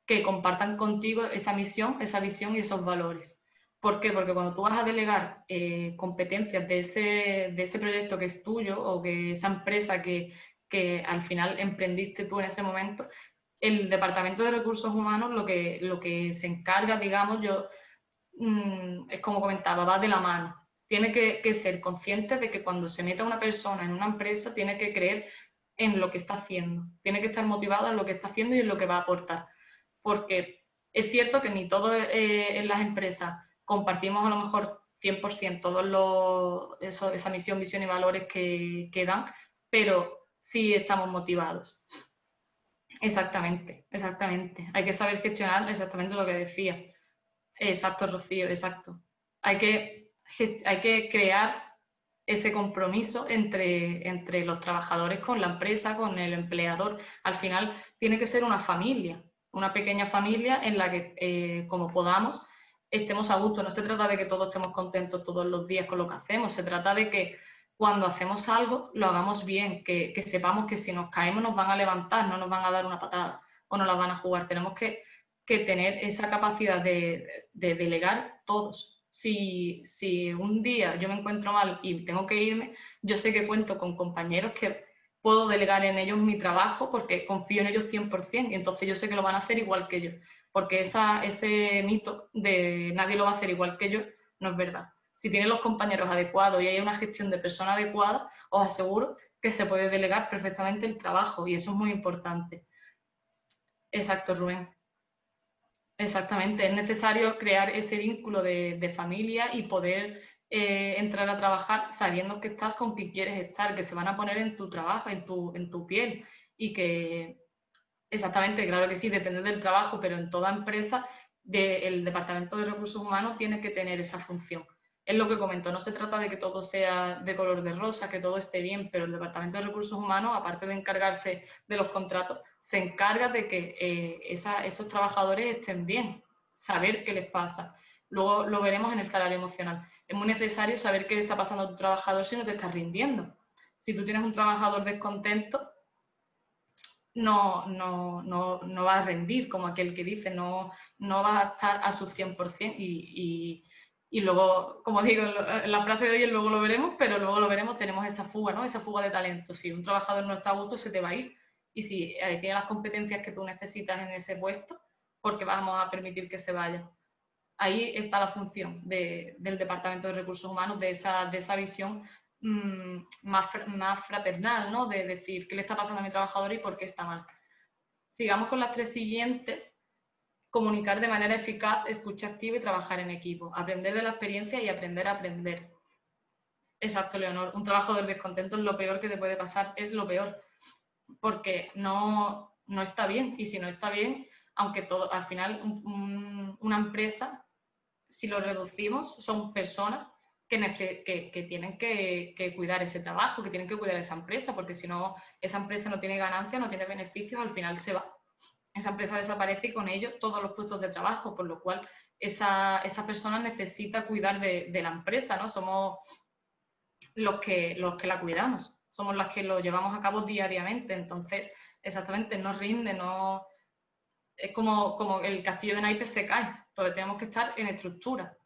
que compartan contigo esa misión, esa visión y esos valores. ¿Por qué? Porque cuando tú vas a delegar competencias de ese proyecto que es tuyo o que esa empresa que al final emprendiste tú en ese momento, el Departamento de Recursos Humanos lo que se encarga, digamos, es como comentaba, va de la mano. Tiene que ser consciente de que cuando se meta una persona en una empresa tiene que creer en lo que está haciendo, tiene que estar motivado en lo que está haciendo y en lo que va a aportar. Porque es cierto que ni todos en las empresas compartimos a lo mejor 100% esa misión, visión y valores que dan, pero sí estamos motivados. Exactamente, exactamente. Hay que saber gestionar exactamente lo que decía. Exacto, Rocío, exacto. Hay que crear ese compromiso entre los trabajadores con la empresa, con el empleador. Al final tiene que ser una familia, una pequeña familia en la que, como podamos, estemos a gusto. No se trata de que todos estemos contentos todos los días con lo que hacemos, se trata de que cuando hacemos algo lo hagamos bien, que sepamos que si nos caemos nos van a levantar, no nos van a dar una patada o nos la van a jugar. Tenemos que tener esa capacidad de delegar todos. Si un día yo me encuentro mal y tengo que irme, yo sé que cuento con compañeros que puedo delegar en ellos mi trabajo porque confío en ellos 100% y entonces yo sé que lo van a hacer igual que yo, porque ese mito de nadie lo va a hacer igual que yo no es verdad. Si tienen los compañeros adecuados y hay una gestión de persona adecuada, os aseguro que se puede delegar perfectamente el trabajo y eso es muy importante. Exacto, Rubén. Exactamente, es necesario crear ese vínculo de familia y poder entrar a trabajar sabiendo que estás con quien quieres estar, que se van a poner en tu trabajo, en tu piel y que, exactamente, claro que sí, depende del trabajo, pero en toda empresa el Departamento de Recursos Humanos tiene que tener esa función. Es lo que comento, no se trata de que todo sea de color de rosa, que todo esté bien, pero el Departamento de Recursos Humanos, aparte de encargarse de los contratos, se encarga de que esos trabajadores estén bien, saber qué les pasa. Luego lo veremos en el salario emocional. Es muy necesario saber qué le está pasando a tu trabajador si no te estás rindiendo. Si tú tienes un trabajador descontento, no va a rendir, como aquel que dice, no va a estar a su 100% y luego, como digo, en la frase de hoy, luego lo veremos, pero luego lo veremos, tenemos esa fuga, ¿no? Esa fuga de talento. Si un trabajador no está a gusto, se te va a ir. Y si tiene las competencias que tú necesitas en ese puesto, porque vamos a permitir que se vaya. Ahí está la función del Departamento de Recursos Humanos, de esa visión más fraternal, ¿no? De decir qué le está pasando a mi trabajador y por qué está mal. Sigamos con las tres siguientes. Comunicar de manera eficaz, escucha activa y trabajar en equipo. Aprender de la experiencia y aprender a aprender. Exacto, Leonor. Un trabajador descontento es lo peor que te puede pasar, es lo peor, porque no está bien. Y si no está bien, aunque todo, al final una empresa, si lo reducimos, son personas que tienen que cuidar ese trabajo, que tienen que cuidar esa empresa, porque si no, esa empresa no tiene ganancias, no tiene beneficios, al final se va. Esa empresa desaparece y con ello todos los puestos de trabajo, por lo cual esa persona necesita cuidar de la empresa, ¿no? Somos los que la cuidamos, somos las que lo llevamos a cabo diariamente, entonces exactamente no rinde, no es como el castillo de naipes se cae, entonces tenemos que estar en estructura.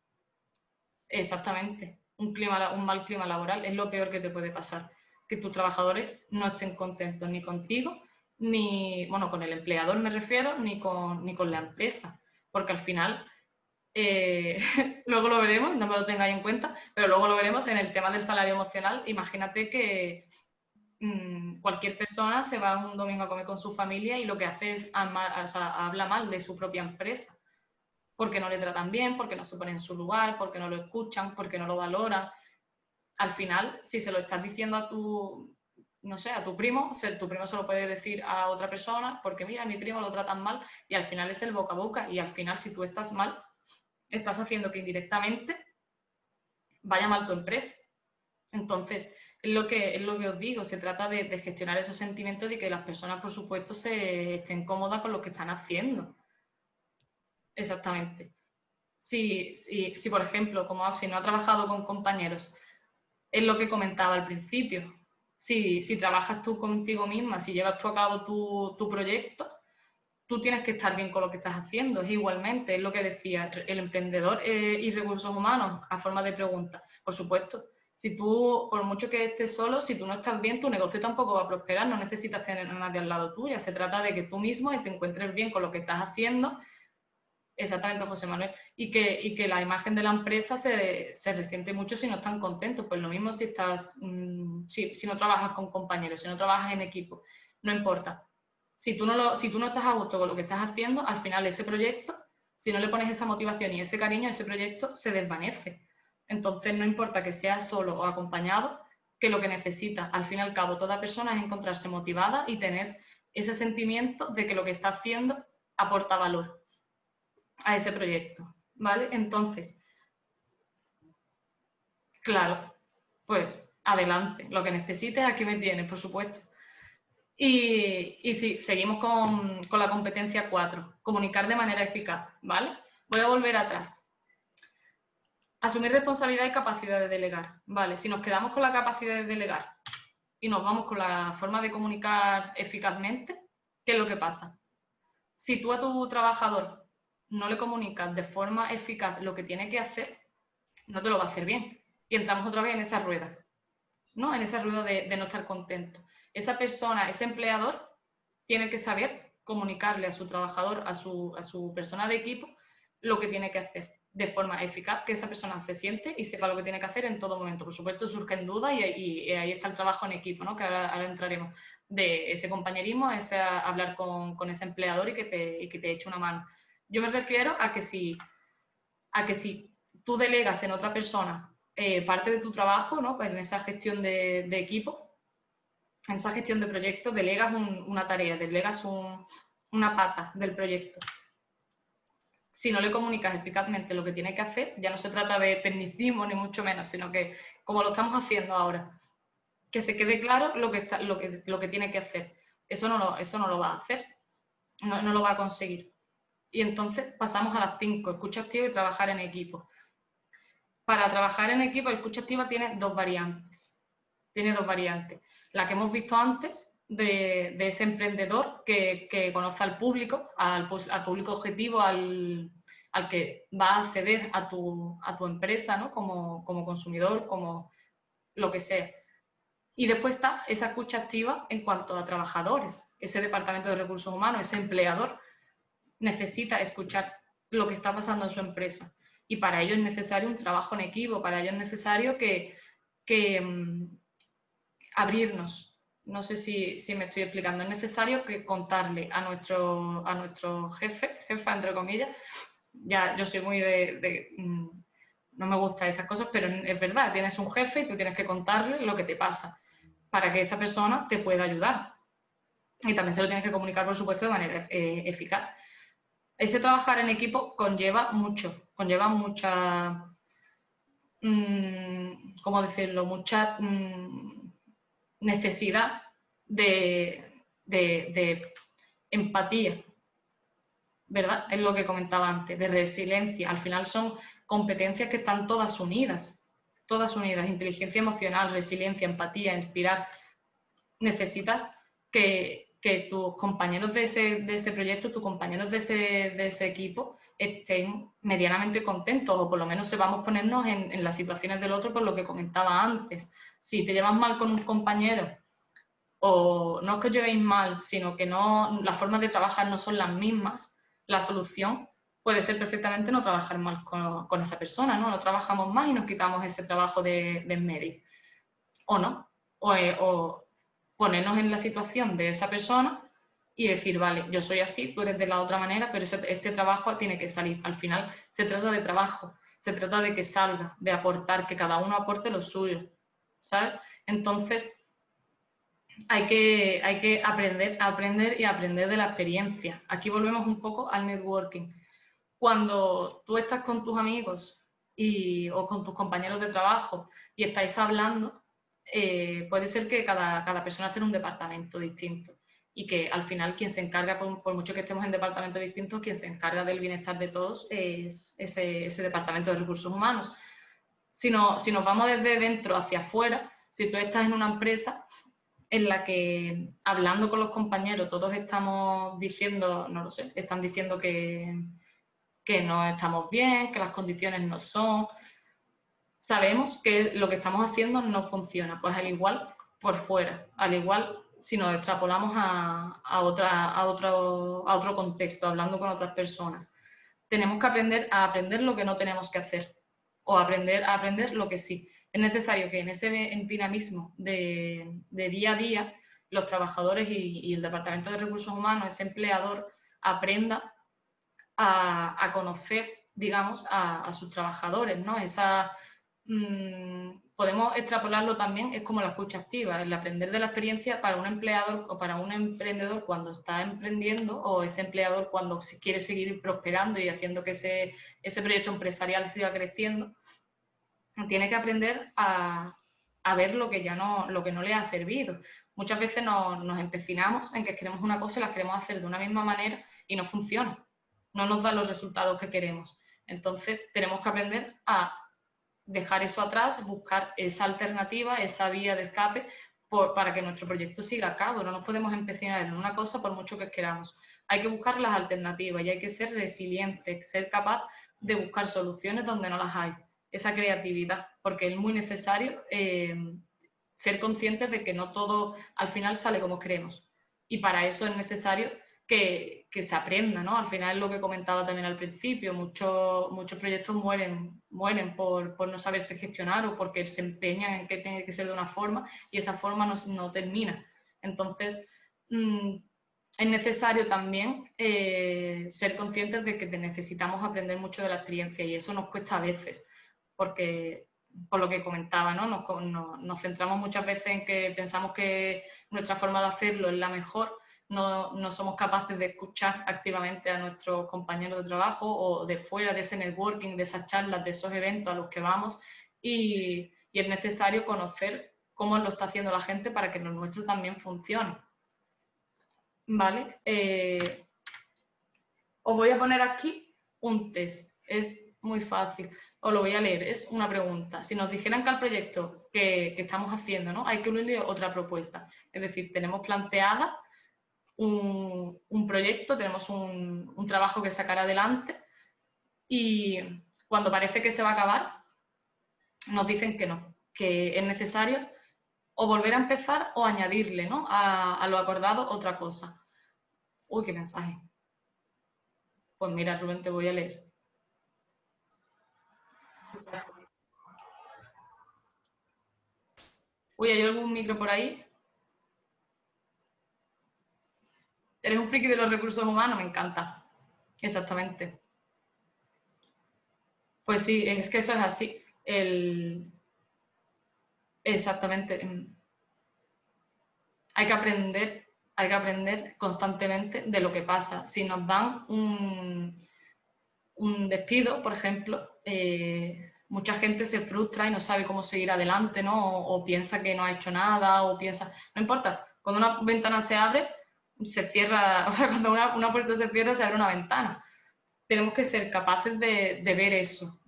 Exactamente. Un mal clima laboral es lo peor que te puede pasar. que tus trabajadores no estén contentos ni contigo, ni, bueno, con el empleador me refiero, ni con la empresa, porque al final, luego lo veremos, no me lo tengáis en cuenta, pero luego lo veremos en el tema del salario emocional. Imagínate que cualquier persona se va un domingo a comer con su familia y lo que hace es habla mal de su propia empresa, porque no le tratan bien, porque no se ponen en su lugar, porque no lo escuchan, porque no lo valoran. Al final, si se lo estás diciendo a tu, no sé, a tu primo se lo puede decir a otra persona, porque mira, a mi primo lo tratan mal, y al final es el boca a boca, y al final si tú estás mal, estás haciendo que indirectamente vaya mal tu empresa. Entonces, es lo que os digo, se trata de gestionar esos sentimientos y que las personas, por supuesto, se estén cómodas con lo que están haciendo. Exactamente. Si por ejemplo, como si no ha trabajado con compañeros, es lo que comentaba al principio. Si trabajas tú contigo misma, si llevas tú a cabo tu proyecto, tú tienes que estar bien con lo que estás haciendo. Es igualmente, es lo que decía el emprendedor y recursos humanos, a forma de pregunta. Por supuesto, si tú, por mucho que estés solo, si tú no estás bien, tu negocio tampoco va a prosperar, no necesitas tener a nadie al lado tuya. Se trata de que tú mismo te encuentres bien con lo que estás haciendo. Exactamente, José Manuel, y que la imagen de la empresa se resiente mucho si no están contentos. Pues lo mismo si estás, si no trabajas con compañeros, si no trabajas en equipo, no importa. Si tú no estás a gusto con lo que estás haciendo, al final ese proyecto, si no le pones esa motivación y ese cariño, ese proyecto se desvanece. Entonces no importa que seas solo o acompañado, que lo que necesita, al fin y al cabo, toda persona es encontrarse motivada y tener ese sentimiento de que lo que está haciendo aporta valor a ese proyecto, ¿vale? Entonces, claro, pues adelante, lo que necesites, aquí me tienes, por supuesto. Y sí, seguimos con la competencia 4, comunicar de manera eficaz, ¿vale? Voy a volver atrás. Asumir responsabilidad y capacidad de delegar, ¿vale? Si nos quedamos con la capacidad de delegar y nos vamos con la forma de comunicar eficazmente, ¿qué es lo que pasa? Si tú a tu trabajador no le comunicas de forma eficaz lo que tiene que hacer, no te lo va a hacer bien. Y entramos otra vez en esa rueda, ¿no? En esa rueda de no estar contento. Esa persona, ese empleador, tiene que saber comunicarle a su trabajador, a su persona de equipo, lo que tiene que hacer de forma eficaz, que esa persona se siente y sepa lo que tiene que hacer en todo momento. Por supuesto, surgen dudas y ahí está el trabajo en equipo, ¿no? Que ahora entraremos, de ese compañerismo, ese hablar con ese empleador y que te eche una mano. Yo me refiero a que si tú delegas en otra persona parte de tu trabajo, ¿no? Pues en esa gestión de equipo, en esa gestión de proyectos, delegas una tarea, delegas una pata del proyecto. Si no le comunicas eficazmente lo que tiene que hacer, ya no se trata de tecnicismo ni mucho menos, sino que, como lo estamos haciendo ahora, que se quede claro lo que tiene que hacer. Eso no lo va a hacer, no lo va a conseguir. Y entonces pasamos a las 5, escucha activa y trabajar en equipo. Para trabajar en equipo, el escucha activa tiene dos variantes. La que hemos visto antes, de ese emprendedor que conoce al público, al público objetivo, al que va a acceder a tu empresa, ¿no? Como consumidor, como lo que sea. Y después está esa escucha activa en cuanto a trabajadores. Ese departamento de recursos humanos, ese empleador, necesita escuchar lo que está pasando en su empresa. Y para ello es necesario un trabajo en equipo, para ello es necesario que abrirnos. No sé si me estoy explicando. Es necesario que contarle a nuestro jefe, jefa entre comillas, ya yo soy muy no me gustan esas cosas, pero es verdad, tienes un jefe y tú tienes que contarle lo que te pasa para que esa persona te pueda ayudar. Y también se lo tienes que comunicar, por supuesto, de manera eficaz. Ese trabajar en equipo conlleva mucha, ¿cómo decirlo? Mucha necesidad de empatía, ¿verdad? Es lo que comentaba antes, de resiliencia. Al final son competencias que están todas unidas, inteligencia emocional, resiliencia, empatía, inspirar. Necesitas que que tus compañeros de ese proyecto, tus compañeros de ese equipo estén medianamente contentos, o por lo menos sepamos ponernos en las situaciones del otro, por lo que comentaba antes. Si te llevas mal con un compañero, o no es que os llevéis mal, sino que no, las formas de trabajar no son las mismas, la solución puede ser perfectamente no trabajar mal con esa persona, ¿no? No trabajamos más y nos quitamos ese trabajo de en medio. O no. O ponernos en la situación de esa persona y decir, vale, yo soy así, tú eres de la otra manera, pero este trabajo tiene que salir. Al final se trata de trabajo, se trata de que salga, de aportar, que cada uno aporte lo suyo, ¿sabes? Entonces, hay que aprender y aprender de la experiencia. Aquí volvemos un poco al networking. Cuando tú estás con tus amigos o con tus compañeros de trabajo y estáis hablando, puede ser que cada persona esté en un departamento distinto y que al final quien se encarga, por mucho que estemos en departamentos distintos, quien se encarga del bienestar de todos es ese departamento de recursos humanos. Si nos vamos desde dentro hacia afuera, si tú estás en una empresa en la que hablando con los compañeros todos estamos diciendo, no lo sé, están diciendo que no estamos bien, que las condiciones no son, sabemos que lo que estamos haciendo no funciona, pues al igual por fuera, al igual si nos extrapolamos a otro contexto, hablando con otras personas. Tenemos que aprender a aprender lo que no tenemos que hacer o aprender a aprender lo que sí. Es necesario que en ese dinamismo de día a día los trabajadores y el Departamento de Recursos Humanos, ese empleador, aprenda a conocer, digamos, a sus trabajadores, ¿no? Podemos extrapolarlo también, es como la escucha activa, el aprender de la experiencia para un empleador o para un emprendedor cuando está emprendiendo, o ese empleador cuando quiere seguir prosperando y haciendo que ese proyecto empresarial siga creciendo. Tiene que aprender a ver lo que no le ha servido. Muchas veces nos empecinamos en que queremos una cosa y la queremos hacer de una misma manera y no funciona. No nos da los resultados que queremos. Entonces, tenemos que aprender a dejar eso atrás, buscar esa alternativa, esa vía de escape para que nuestro proyecto siga a cabo. No nos podemos empecinar en una cosa por mucho que queramos. Hay que buscar las alternativas y hay que ser resiliente, ser capaz de buscar soluciones donde no las hay. Esa creatividad, porque es muy necesario ser conscientes de que no todo al final sale como queremos. Y para eso es necesario que se aprenda, ¿no? Al final es lo que comentaba también al principio, muchos proyectos mueren por no saberse gestionar o porque se empeñan en que tiene que ser de una forma y esa forma no termina. Entonces, es necesario también ser conscientes de que necesitamos aprender mucho de la experiencia y eso nos cuesta a veces, porque por lo que comentaba, ¿no? Nos centramos muchas veces en que pensamos que nuestra forma de hacerlo es la mejor. No somos capaces de escuchar activamente a nuestros compañeros de trabajo o de fuera de ese networking, de esas charlas, de esos eventos a los que vamos y es necesario conocer cómo lo está haciendo la gente para que lo nuestro también funcione. ¿Vale? Os voy a poner aquí un test, es muy fácil, os lo voy a leer, es una pregunta. Si nos dijeran que al proyecto que estamos haciendo, ¿no? Hay que unirle otra propuesta, es decir, tenemos planteada un proyecto, tenemos un trabajo que sacar adelante y cuando parece que se va a acabar, nos dicen que no, que es necesario o volver a empezar o añadirle, ¿no? a lo acordado otra cosa. Uy, qué mensaje. Pues mira, Rubén, te voy a leer. Uy, ¿hay algún micro por ahí? ¿Eres un friki de los recursos humanos? Me encanta. Exactamente. Pues sí, es que eso es así. Exactamente. Hay que aprender constantemente de lo que pasa. Si nos dan un despido, por ejemplo, mucha gente se frustra y no sabe cómo seguir adelante, ¿no? O piensa que no ha hecho nada, o piensa, no importa, cuando una ventana se abre, se cierra, o sea, cuando una puerta se cierra, se abre una ventana. Tenemos que ser capaces de ver eso,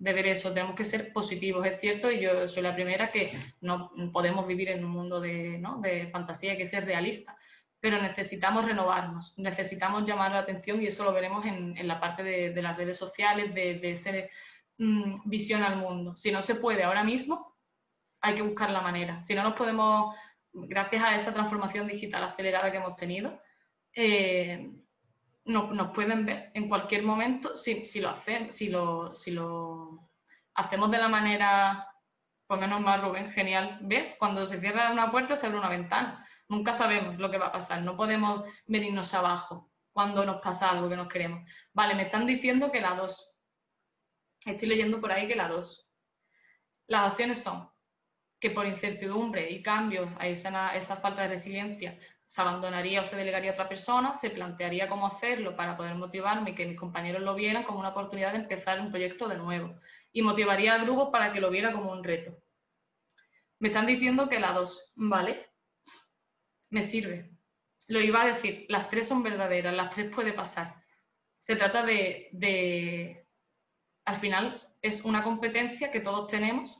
tenemos que ser positivos, es cierto, y yo soy la primera que no podemos vivir en un mundo de fantasía, hay que ser realista, pero necesitamos renovarnos, necesitamos llamar la atención y eso lo veremos en la parte de las redes sociales, de esa visión al mundo. Si no se puede ahora mismo, hay que buscar la manera. Si no nos podemos, gracias a esa transformación digital acelerada que hemos tenido, nos pueden ver en cualquier momento si lo hacemos de la manera, pues menos mal Rubén, genial, ¿ves? Cuando se cierra una puerta se abre una ventana. Nunca sabemos lo que va a pasar, no podemos venirnos abajo cuando nos pasa algo que nos queremos. Vale, me están diciendo que la 2. Estoy leyendo por ahí que la 2. Las opciones son que por incertidumbre y cambios a esa falta de resiliencia se abandonaría o se delegaría a otra persona, se plantearía cómo hacerlo para poder motivarme y que mis compañeros lo vieran como una oportunidad de empezar un proyecto de nuevo y motivaría al grupo para que lo viera como un reto. Me están diciendo que la 2, ¿vale? Me sirve. Lo iba a decir, las 3 son verdaderas, las 3 puede pasar. Se trata al final es una competencia que todos tenemos,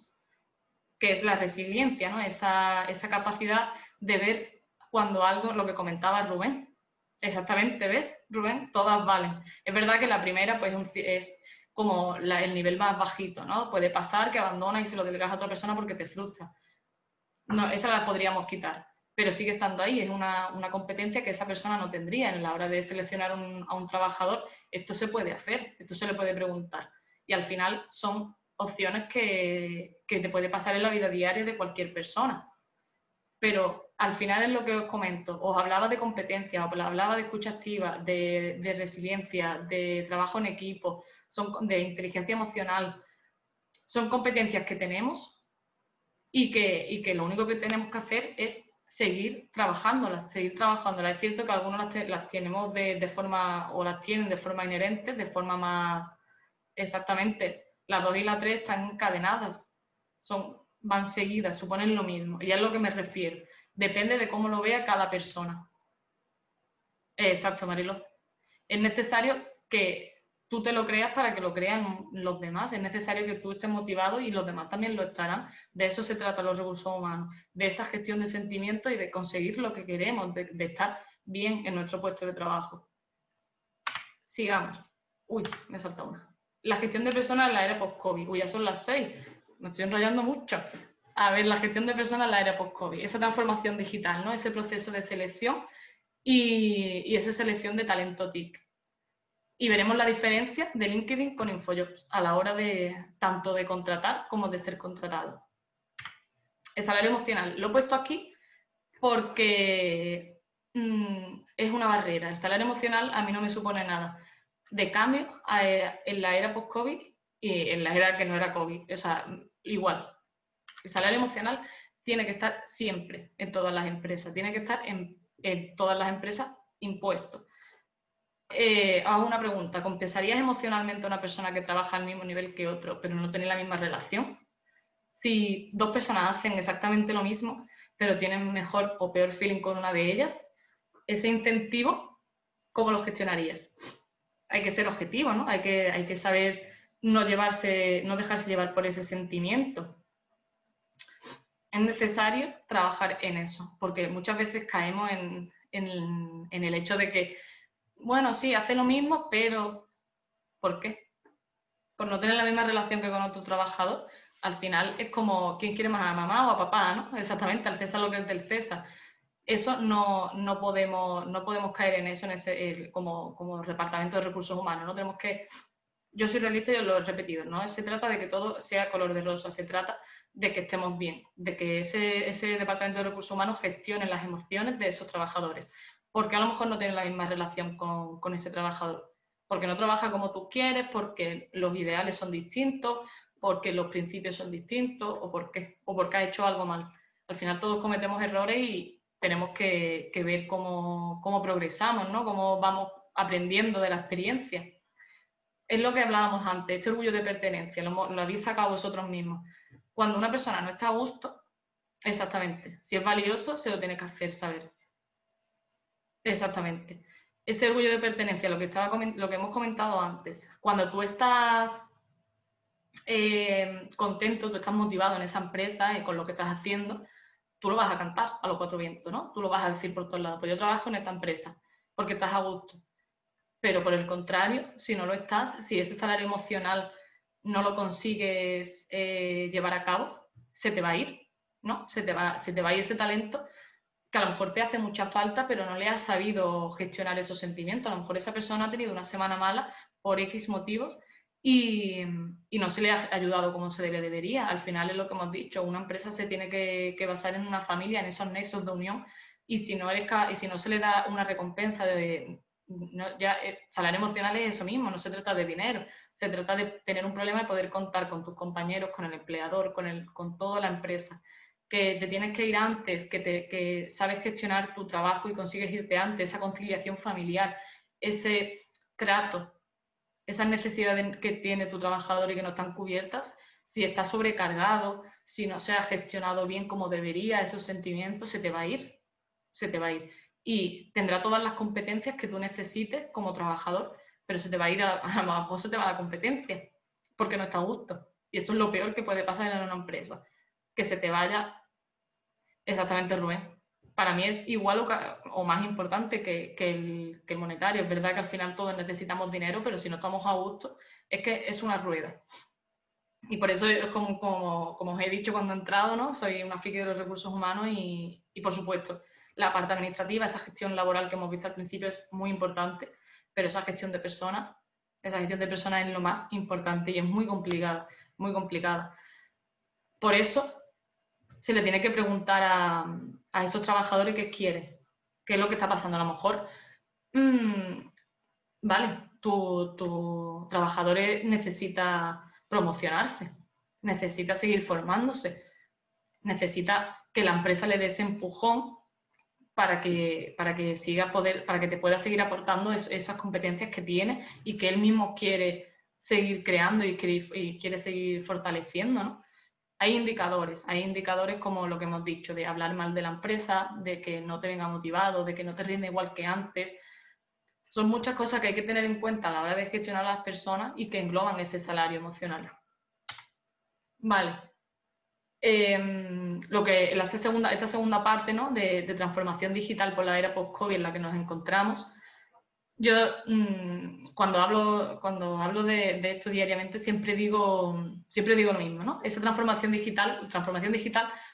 que es la resiliencia, ¿no? Esa capacidad de ver cuando algo, lo que comentaba Rubén. Exactamente, ¿ves, Rubén? Todas valen. Es verdad que la primera pues es como el nivel más bajito, ¿no? Puede pasar que abandonas y se lo delegas a otra persona porque te frustra. No, esa la podríamos quitar, pero sigue estando ahí, es una competencia que esa persona no tendría en la hora de seleccionar a un trabajador. Esto se puede hacer, esto se le puede preguntar y al final son opciones que te puede pasar en la vida diaria de cualquier persona. Pero al final es lo que os comento, os hablaba de competencias, os hablaba de escucha activa, de resiliencia, de trabajo en equipo, de inteligencia emocional. Son competencias que tenemos y que lo único que tenemos que hacer es seguir trabajándolas, seguir trabajándolas. Es cierto que algunos las tenemos de forma, o las tienen de forma inherente, de forma más exactamente. La 2 y la 3 están encadenadas, van seguidas, suponen lo mismo. Y es a lo que me refiero. Depende de cómo lo vea cada persona. Exacto, Marilo. Es necesario que tú te lo creas para que lo crean los demás. Es necesario que tú estés motivado y los demás también lo estarán. De eso se trata los recursos humanos, de esa gestión de sentimientos y de conseguir lo que queremos, de estar bien en nuestro puesto de trabajo. Sigamos. Uy, me he saltado una. La gestión de personas en la era post-COVID. Uy, ya son las 6. Me estoy enrollando mucho. A ver, la gestión de personas en la era post-COVID. Esa transformación digital, ¿no? Ese proceso de selección y esa selección de talento TIC. Y veremos la diferencia de LinkedIn con InfoJobs a la hora de tanto de contratar como de ser contratado. El salario emocional lo he puesto aquí porque es una barrera. El salario emocional a mí no me supone nada de cambio en la era post-COVID y en la era que no era COVID. O sea, igual. El salario emocional tiene que estar siempre en todas las empresas, tiene que estar en todas las empresas impuesto. Hago una pregunta, ¿compensarías emocionalmente a una persona que trabaja al mismo nivel que otro, pero no tiene la misma relación? Si dos personas hacen exactamente lo mismo, pero tienen mejor o peor feeling con una de ellas, ese incentivo, ¿cómo lo gestionarías? Hay que ser objetivo, ¿no? Hay que saber no dejarse llevar por ese sentimiento. Es necesario trabajar en eso, porque muchas veces caemos en el hecho de que bueno, sí, hace lo mismo, pero ¿por qué? Por no tener la misma relación que con otro trabajador. Al final es como, ¿quién quiere más a mamá o a papá? ¿No? Exactamente, al César lo que es del César. Eso no podemos caer en eso como departamento de recursos humanos. No tenemos que. Yo soy realista y os lo he repetido, ¿no? Se trata de que todo sea color de rosa, se trata de que estemos bien, de que ese departamento de recursos humanos gestione las emociones de esos trabajadores, porque a lo mejor no tienen la misma relación con ese trabajador, porque no trabaja como tú quieres, porque los ideales son distintos, porque los principios son distintos, o porque ha hecho algo mal. Al final todos cometemos errores y tenemos que ver cómo progresamos, ¿no? Cómo vamos aprendiendo de la experiencia. Es lo que hablábamos antes, este orgullo de pertenencia, lo habéis sacado vosotros mismos. Cuando una persona no está a gusto, exactamente, si es valioso, se lo tiene que hacer saber. Exactamente. Ese orgullo de pertenencia, lo que hemos comentado antes, cuando tú estás contento, tú estás motivado en esa empresa y con lo que estás haciendo, tú lo vas a cantar a los cuatro vientos, ¿no? Tú lo vas a decir por todos lados, pues yo trabajo en esta empresa porque estás a gusto. Pero por el contrario, si no lo estás, si ese salario emocional no lo consigues llevar a cabo, se te va a ir, ¿no? Se te va a ir ese talento que a lo mejor te hace mucha falta, pero no le has sabido gestionar esos sentimientos. A lo mejor esa persona ha tenido una semana mala por X motivos y no se le ha ayudado como se le debería. Al final es lo que hemos dicho, una empresa se tiene que basar en una familia, en esos nexos de unión, y si no, y si no se le da una recompensa de... No, ya, salario emocional es eso mismo, no se trata de dinero, se trata de tener un problema y poder contar con tus compañeros, con el empleador, con toda la empresa, que te tienes que ir antes, que sabes gestionar tu trabajo y consigues irte antes, esa conciliación familiar, ese trato, esas necesidades que tiene tu trabajador y que no están cubiertas, si estás sobrecargado, si no se ha gestionado bien como debería, esos sentimientos, se te va a ir, se te va a ir. Y tendrá todas las competencias que tú necesites como trabajador, pero se te va a ir, a lo mejor se te va la competencia, porque no está a gusto. Y esto es lo peor que puede pasar en una empresa, que se te vaya exactamente Rubén. Para mí es igual o más importante que el monetario. Es verdad que al final todos necesitamos dinero, pero si no estamos a gusto, es que es una rueda. Y por eso, como os he dicho cuando he entrado, ¿no? Soy una friki de los recursos humanos y, por supuesto, la parte administrativa, esa gestión laboral que hemos visto al principio es muy importante, pero esa gestión de personas es lo más importante y es muy complicada, muy complicada. Por eso se le tiene que preguntar a esos trabajadores qué quieren, qué es lo que está pasando. A lo mejor, vale, tu trabajador necesita promocionarse, necesita seguir formándose, necesita que la empresa le dé ese empujón para que te pueda seguir aportando esas competencias que tiene y que él mismo quiere seguir creando y quiere seguir fortaleciendo, ¿no? Hay indicadores como lo que hemos dicho, de hablar mal de la empresa, de que no te venga motivado, de que no te rinde igual que antes. Son muchas cosas que hay que tener en cuenta a la hora de gestionar a las personas y que engloban ese salario emocional. Vale. Esta segunda parte, ¿no? de transformación digital por la era post-COVID en la que nos encontramos, yo cuando hablo de esto diariamente siempre digo lo mismo, ¿no? Esa transformación digital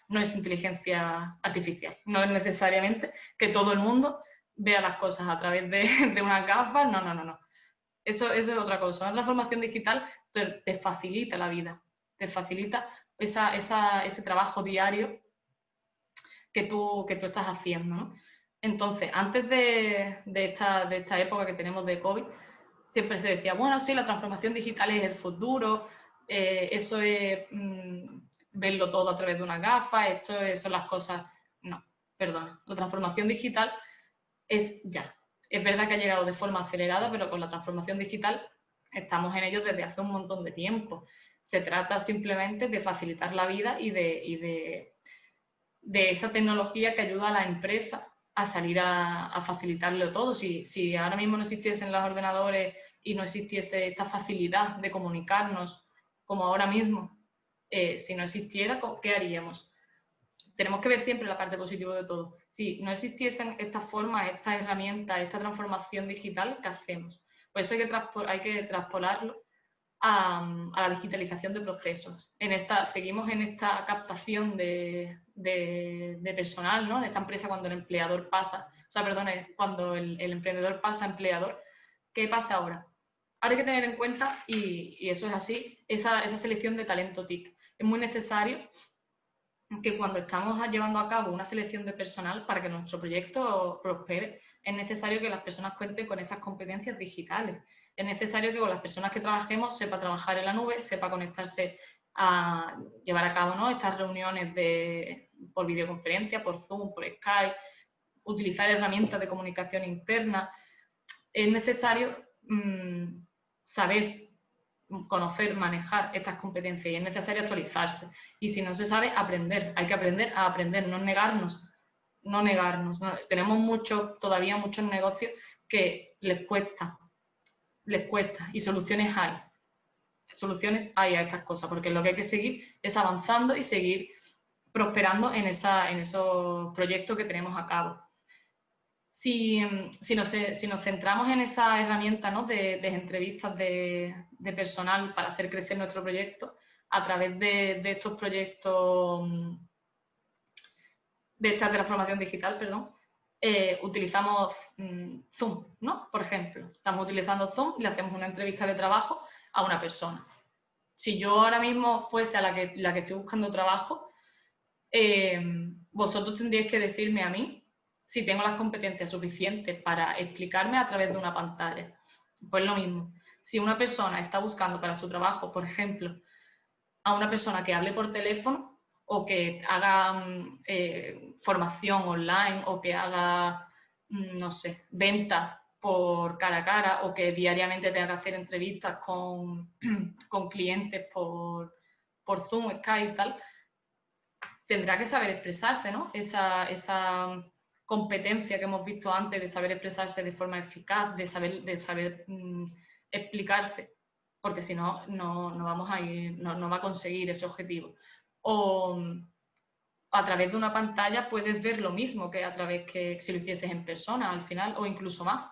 no es inteligencia artificial, no es necesariamente que todo el mundo vea las cosas a través de unas gafas, no. Eso es otra cosa. Una transformación digital te facilita la vida, te facilita ese trabajo diario que tú estás haciendo, ¿no? Entonces, antes de esta época que tenemos de COVID, siempre se decía, bueno, sí, la transformación digital es el futuro, eso es verlo todo a través de una gafa, son las cosas... No, perdona, la transformación digital es ya. Es verdad que ha llegado de forma acelerada, pero con la transformación digital estamos en ello desde hace un montón de tiempo. Se trata simplemente de facilitar la vida y de esa tecnología que ayuda a la empresa a salir a facilitarlo todo. Si ahora mismo no existiesen los ordenadores y no existiese esta facilidad de comunicarnos como ahora mismo, si no existiera, ¿qué haríamos? Tenemos que ver siempre la parte positiva de todo. Si no existiesen estas formas, estas herramientas, esta transformación digital, ¿qué hacemos? Pues eso hay que traspolarlo a la digitalización de procesos. Seguimos en esta captación de personal, ¿no? En esta empresa cuando el empleador pasa, cuando el emprendedor pasa a empleador, ¿qué pasa ahora? Ahora hay que tener en cuenta, y eso es así, esa selección de talento TIC. Es muy necesario que cuando estamos llevando a cabo una selección de personal para que nuestro proyecto prospere, es necesario que las personas cuenten con esas competencias digitales. Es necesario que con las personas que trabajemos sepa trabajar en la nube, sepa conectarse a llevar a cabo, ¿no? Estas reuniones por videoconferencia, por Zoom, por Skype, utilizar herramientas de comunicación interna. Es necesario saber conocer, manejar estas competencias y es necesario actualizarse. Y si no se sabe, aprender. Hay que aprender a aprender, no negarnos. Tenemos todavía muchos negocios que les cuesta y soluciones hay. Soluciones hay a estas cosas, porque lo que hay que seguir es avanzando y seguir prosperando en esos proyectos que tenemos a cabo. Si nos centramos en esa herramienta, ¿no?, de entrevistas de personal para hacer crecer nuestro proyecto, a través de estos proyectos, de esta transformación digital, perdón, utilizamos Zoom, ¿no? Por ejemplo, estamos utilizando Zoom y le hacemos una entrevista de trabajo a una persona. Si yo ahora mismo fuese a la que estoy buscando trabajo, vosotros tendríais que decirme a mí si tengo las competencias suficientes para explicarme a través de una pantalla. Pues lo mismo. Si una persona está buscando para su trabajo, por ejemplo, a una persona que hable por teléfono o que haga formación online o que haga, no sé, ventas por cara a cara o que diariamente tenga que hacer entrevistas con clientes por Zoom, Skype y tal, tendrá que saber expresarse, ¿no? Esa competencia que hemos visto antes de saber expresarse de forma eficaz, de saber explicarse, porque si no, no vamos a ir, no va a conseguir ese objetivo. O a través de una pantalla puedes ver lo mismo que a través que si lo hicieses en persona al final, o incluso más,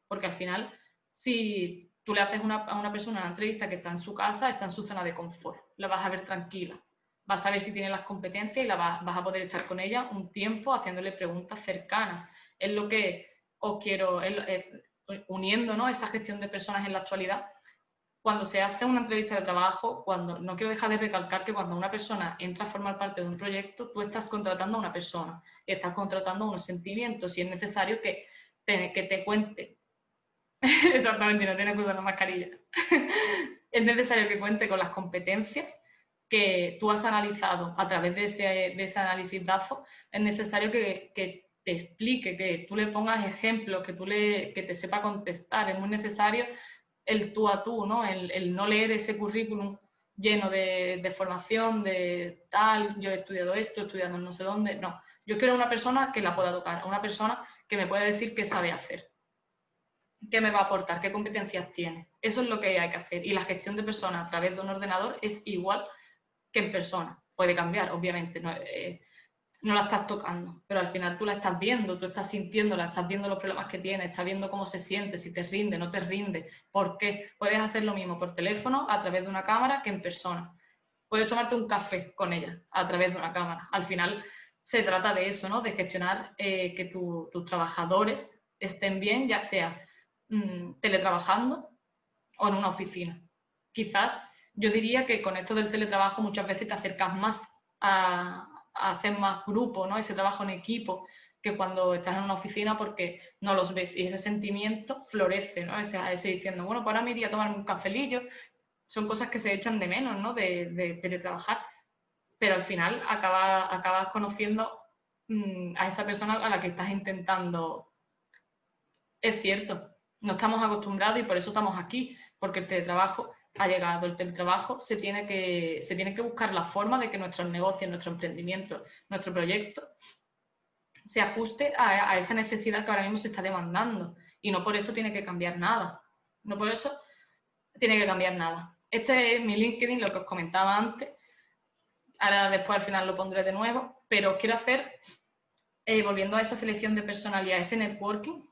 porque al final, si tú le haces a una persona una entrevista que está en su casa, está en su zona de confort, la vas a ver tranquila, vas a ver si tiene las competencias y vas a poder estar con ella un tiempo haciéndole preguntas cercanas. Es lo que os quiero, uniendo, ¿no?, esa gestión de personas en la actualidad. Cuando se hace una entrevista de trabajo, no quiero dejar de recalcar que cuando una persona entra a formar parte de un proyecto, tú estás contratando a una persona, estás contratando unos sentimientos y es necesario que te cuente. Exactamente, no tiene que usar la mascarilla. Es necesario que cuente con las competencias que tú has analizado a través de ese análisis DAFO. Es necesario que te explique, que tú le pongas ejemplos, que te sepa contestar. Es muy necesario el tú a tú, ¿no? El no leer ese currículum lleno de formación, de tal, yo he estudiado esto, he estudiado no sé dónde. No, yo quiero una persona que la pueda tocar, una persona que me pueda decir qué sabe hacer, qué me va a aportar, qué competencias tiene. Eso es lo que hay que hacer. Y la gestión de personas a través de un ordenador es igual que en persona. Puede cambiar, obviamente, no la estás tocando, pero al final tú la estás viendo, tú estás sintiéndola, estás viendo los problemas que tiene, estás viendo cómo se siente, si te rinde, no te rinde, por qué. Puedes hacer lo mismo por teléfono, a través de una cámara, que en persona. Puedes tomarte un café con ella a través de una cámara. Al final se trata de eso, ¿no? De gestionar que tus trabajadores estén bien, ya sea teletrabajando o en una oficina. Quizás yo diría que con esto del teletrabajo muchas veces te acercas más a hacer más grupo, ¿no? Ese trabajo en equipo, que cuando estás en una oficina porque no los ves y ese sentimiento florece, ¿no? Ese diciendo, bueno, pues ahora me iría a tomarme un cafelillo. Son cosas que se echan de menos, ¿no? De teletrabajar, pero al final acabas conociendo a esa persona a la que estás intentando. Es cierto, no estamos acostumbrados y por eso estamos aquí, porque el teletrabajo ha llegado. El teletrabajo se tiene que buscar la forma de que nuestros negocios, nuestro emprendimiento, nuestro proyecto se ajuste a esa necesidad que ahora mismo se está demandando. Y no por eso tiene que cambiar nada. No por eso tiene que cambiar nada. Este es mi LinkedIn, lo que os comentaba antes. Ahora después al final lo pondré de nuevo, pero quiero hacer, volviendo a esa selección de personalidad, ese networking,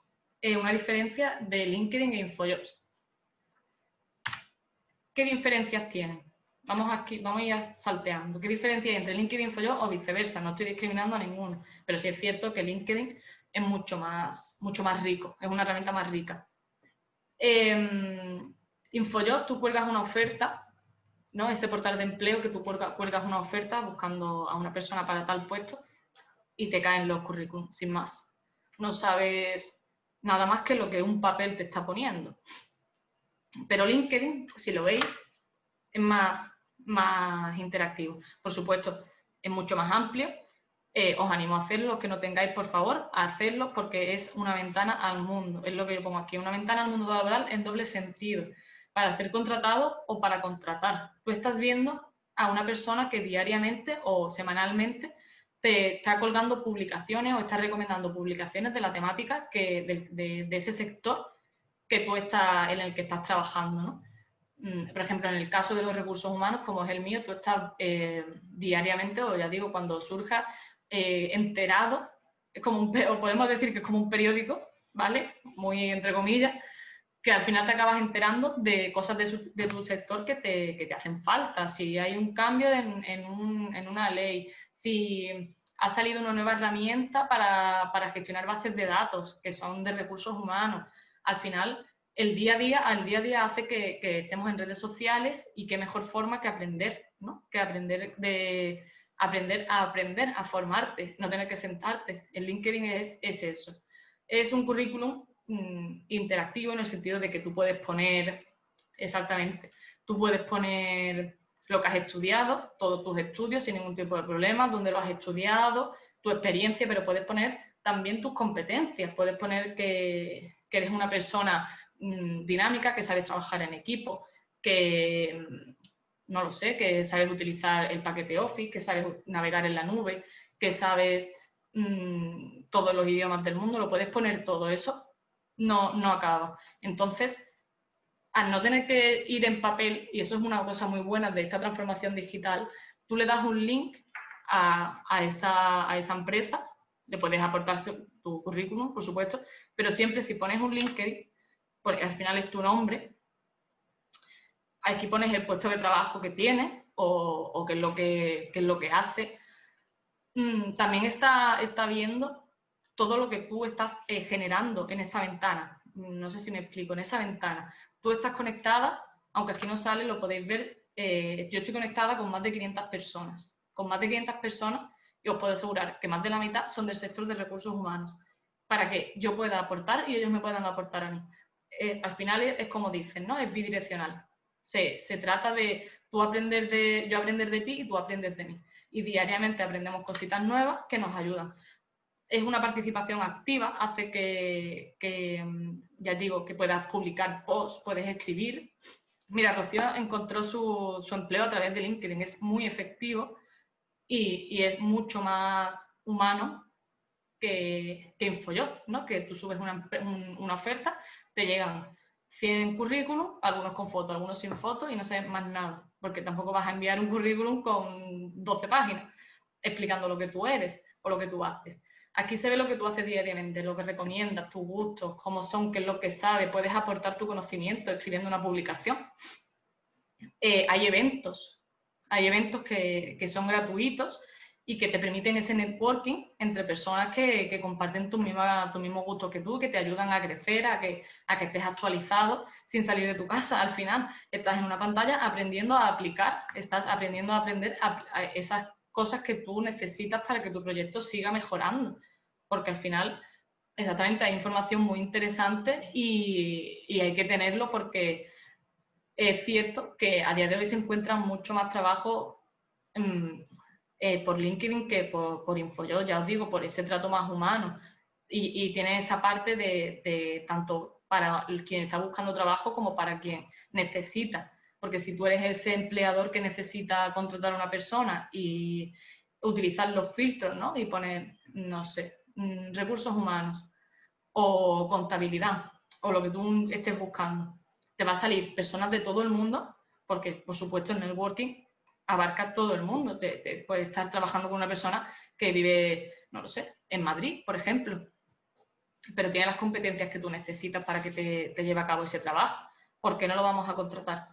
una diferencia de LinkedIn e InfoJobs. ¿Qué diferencias tienen? Vamos a ir salteando. ¿Qué diferencia hay entre LinkedIn e InfoJobs o viceversa? No estoy discriminando a ninguno, pero sí es cierto que LinkedIn es mucho más rico, es una herramienta más rica. InfoJobs, tú cuelgas una oferta, ¿no? Ese portal de empleo que tú cuelgas una oferta buscando a una persona para tal puesto y te caen los currículums, sin más. No sabes nada más que lo que un papel te está poniendo. Pero LinkedIn, si lo veis, es más interactivo. Por supuesto, es mucho más amplio. Os animo a hacerlo, los que no tengáis, por favor, a hacerlo porque es una ventana al mundo. Es lo que yo pongo aquí, una ventana al mundo laboral en doble sentido. Para ser contratado o para contratar. Tú estás viendo a una persona que diariamente o semanalmente te está colgando publicaciones o está recomendando publicaciones de la temática de ese sector que tú en el que estás trabajando, ¿no? por ejemplo, en el caso de los recursos humanos, como es el mío, tú estás diariamente, o ya digo, cuando surja, enterado, es como o podemos decir que es como un periódico, ¿vale? Muy entre comillas, que al final te acabas enterando de cosas de tu sector que te hacen falta. Si hay un cambio en una ley, si ha salido una nueva herramienta para gestionar bases de datos que son de recursos humanos, al final el día a día hace que estemos en redes sociales y qué mejor forma que aprender, ¿no? Que aprender a formarte, no tener que sentarte. El LinkedIn es eso. Es un currículum interactivo en el sentido de que tú puedes poner, exactamente, tú puedes poner lo que has estudiado, todos tus estudios sin ningún tipo de problema, dónde lo has estudiado, tu experiencia, pero puedes poner también tus competencias, puedes poner que eres una persona dinámica, que sabes trabajar en equipo, que, no lo sé, que sabes utilizar el paquete Office, que sabes navegar en la nube, que sabes todos los idiomas del mundo, lo puedes poner todo eso, no acaba. Entonces, al no tener que ir en papel, y eso es una cosa muy buena de esta transformación digital, tú le das un link a esa empresa, le puedes aportar tu currículum, por supuesto, pero siempre si pones un LinkedIn, porque al final es tu nombre, aquí pones el puesto de trabajo que tienes o qué es lo que hace. También está viendo todo lo que tú estás generando en esa ventana. No sé si me explico, en esa ventana. Tú estás conectada, aunque aquí no sale, lo podéis ver. Yo estoy conectada con más de 500 personas. Con más de 500 personas, y os puedo asegurar que más de la mitad son del sector de recursos humanos, para que yo pueda aportar y ellos me puedan aportar a mí. Al final es como dicen, ¿no? Es bidireccional. Se trata de yo aprender de ti y tú aprendes de mí. Y diariamente aprendemos cositas nuevas que nos ayudan. Es una participación activa, hace ya digo, que puedas publicar posts, puedes escribir. Mira, Rocío encontró su empleo a través de LinkedIn, es muy efectivo y es mucho más humano que InfoJob, ¿no? Que tú subes una oferta, te llegan 100 currículums, algunos con fotos, algunos sin fotos y no sabes más nada, porque tampoco vas a enviar un currículum con 12 páginas explicando lo que tú eres o lo que tú haces. Aquí se ve lo que tú haces diariamente, lo que recomiendas, tus gustos, cómo son, qué es lo que sabes, puedes aportar tu conocimiento escribiendo una publicación. Hay eventos que son gratuitos y que te permiten ese networking entre personas que comparten tu mismo gusto que tú, que te ayudan a crecer, a que estés actualizado sin salir de tu casa. Al final estás en una pantalla aprendiendo a aplicar, estás aprendiendo a aprender a esas cosas que tú necesitas para que tu proyecto siga mejorando. Porque al final, exactamente, hay información muy interesante y hay que tenerlo porque es cierto que a día de hoy se encuentra mucho más trabajo por LinkedIn que por InfoJob, ya os digo, por ese trato más humano. Y tiene esa parte de tanto para quien está buscando trabajo como para quien necesita. Porque si tú eres ese empleador que necesita contratar a una persona y utilizar los filtros, ¿no? Y poner, no sé, recursos humanos o contabilidad o lo que tú estés buscando, te va a salir personas de todo el mundo, porque por supuesto el networking abarca todo el mundo. Te puedes estar trabajando con una persona que vive, no lo sé, en Madrid, por ejemplo, pero tiene las competencias que tú necesitas para que te lleve a cabo ese trabajo. ¿Por qué no lo vamos a contratar?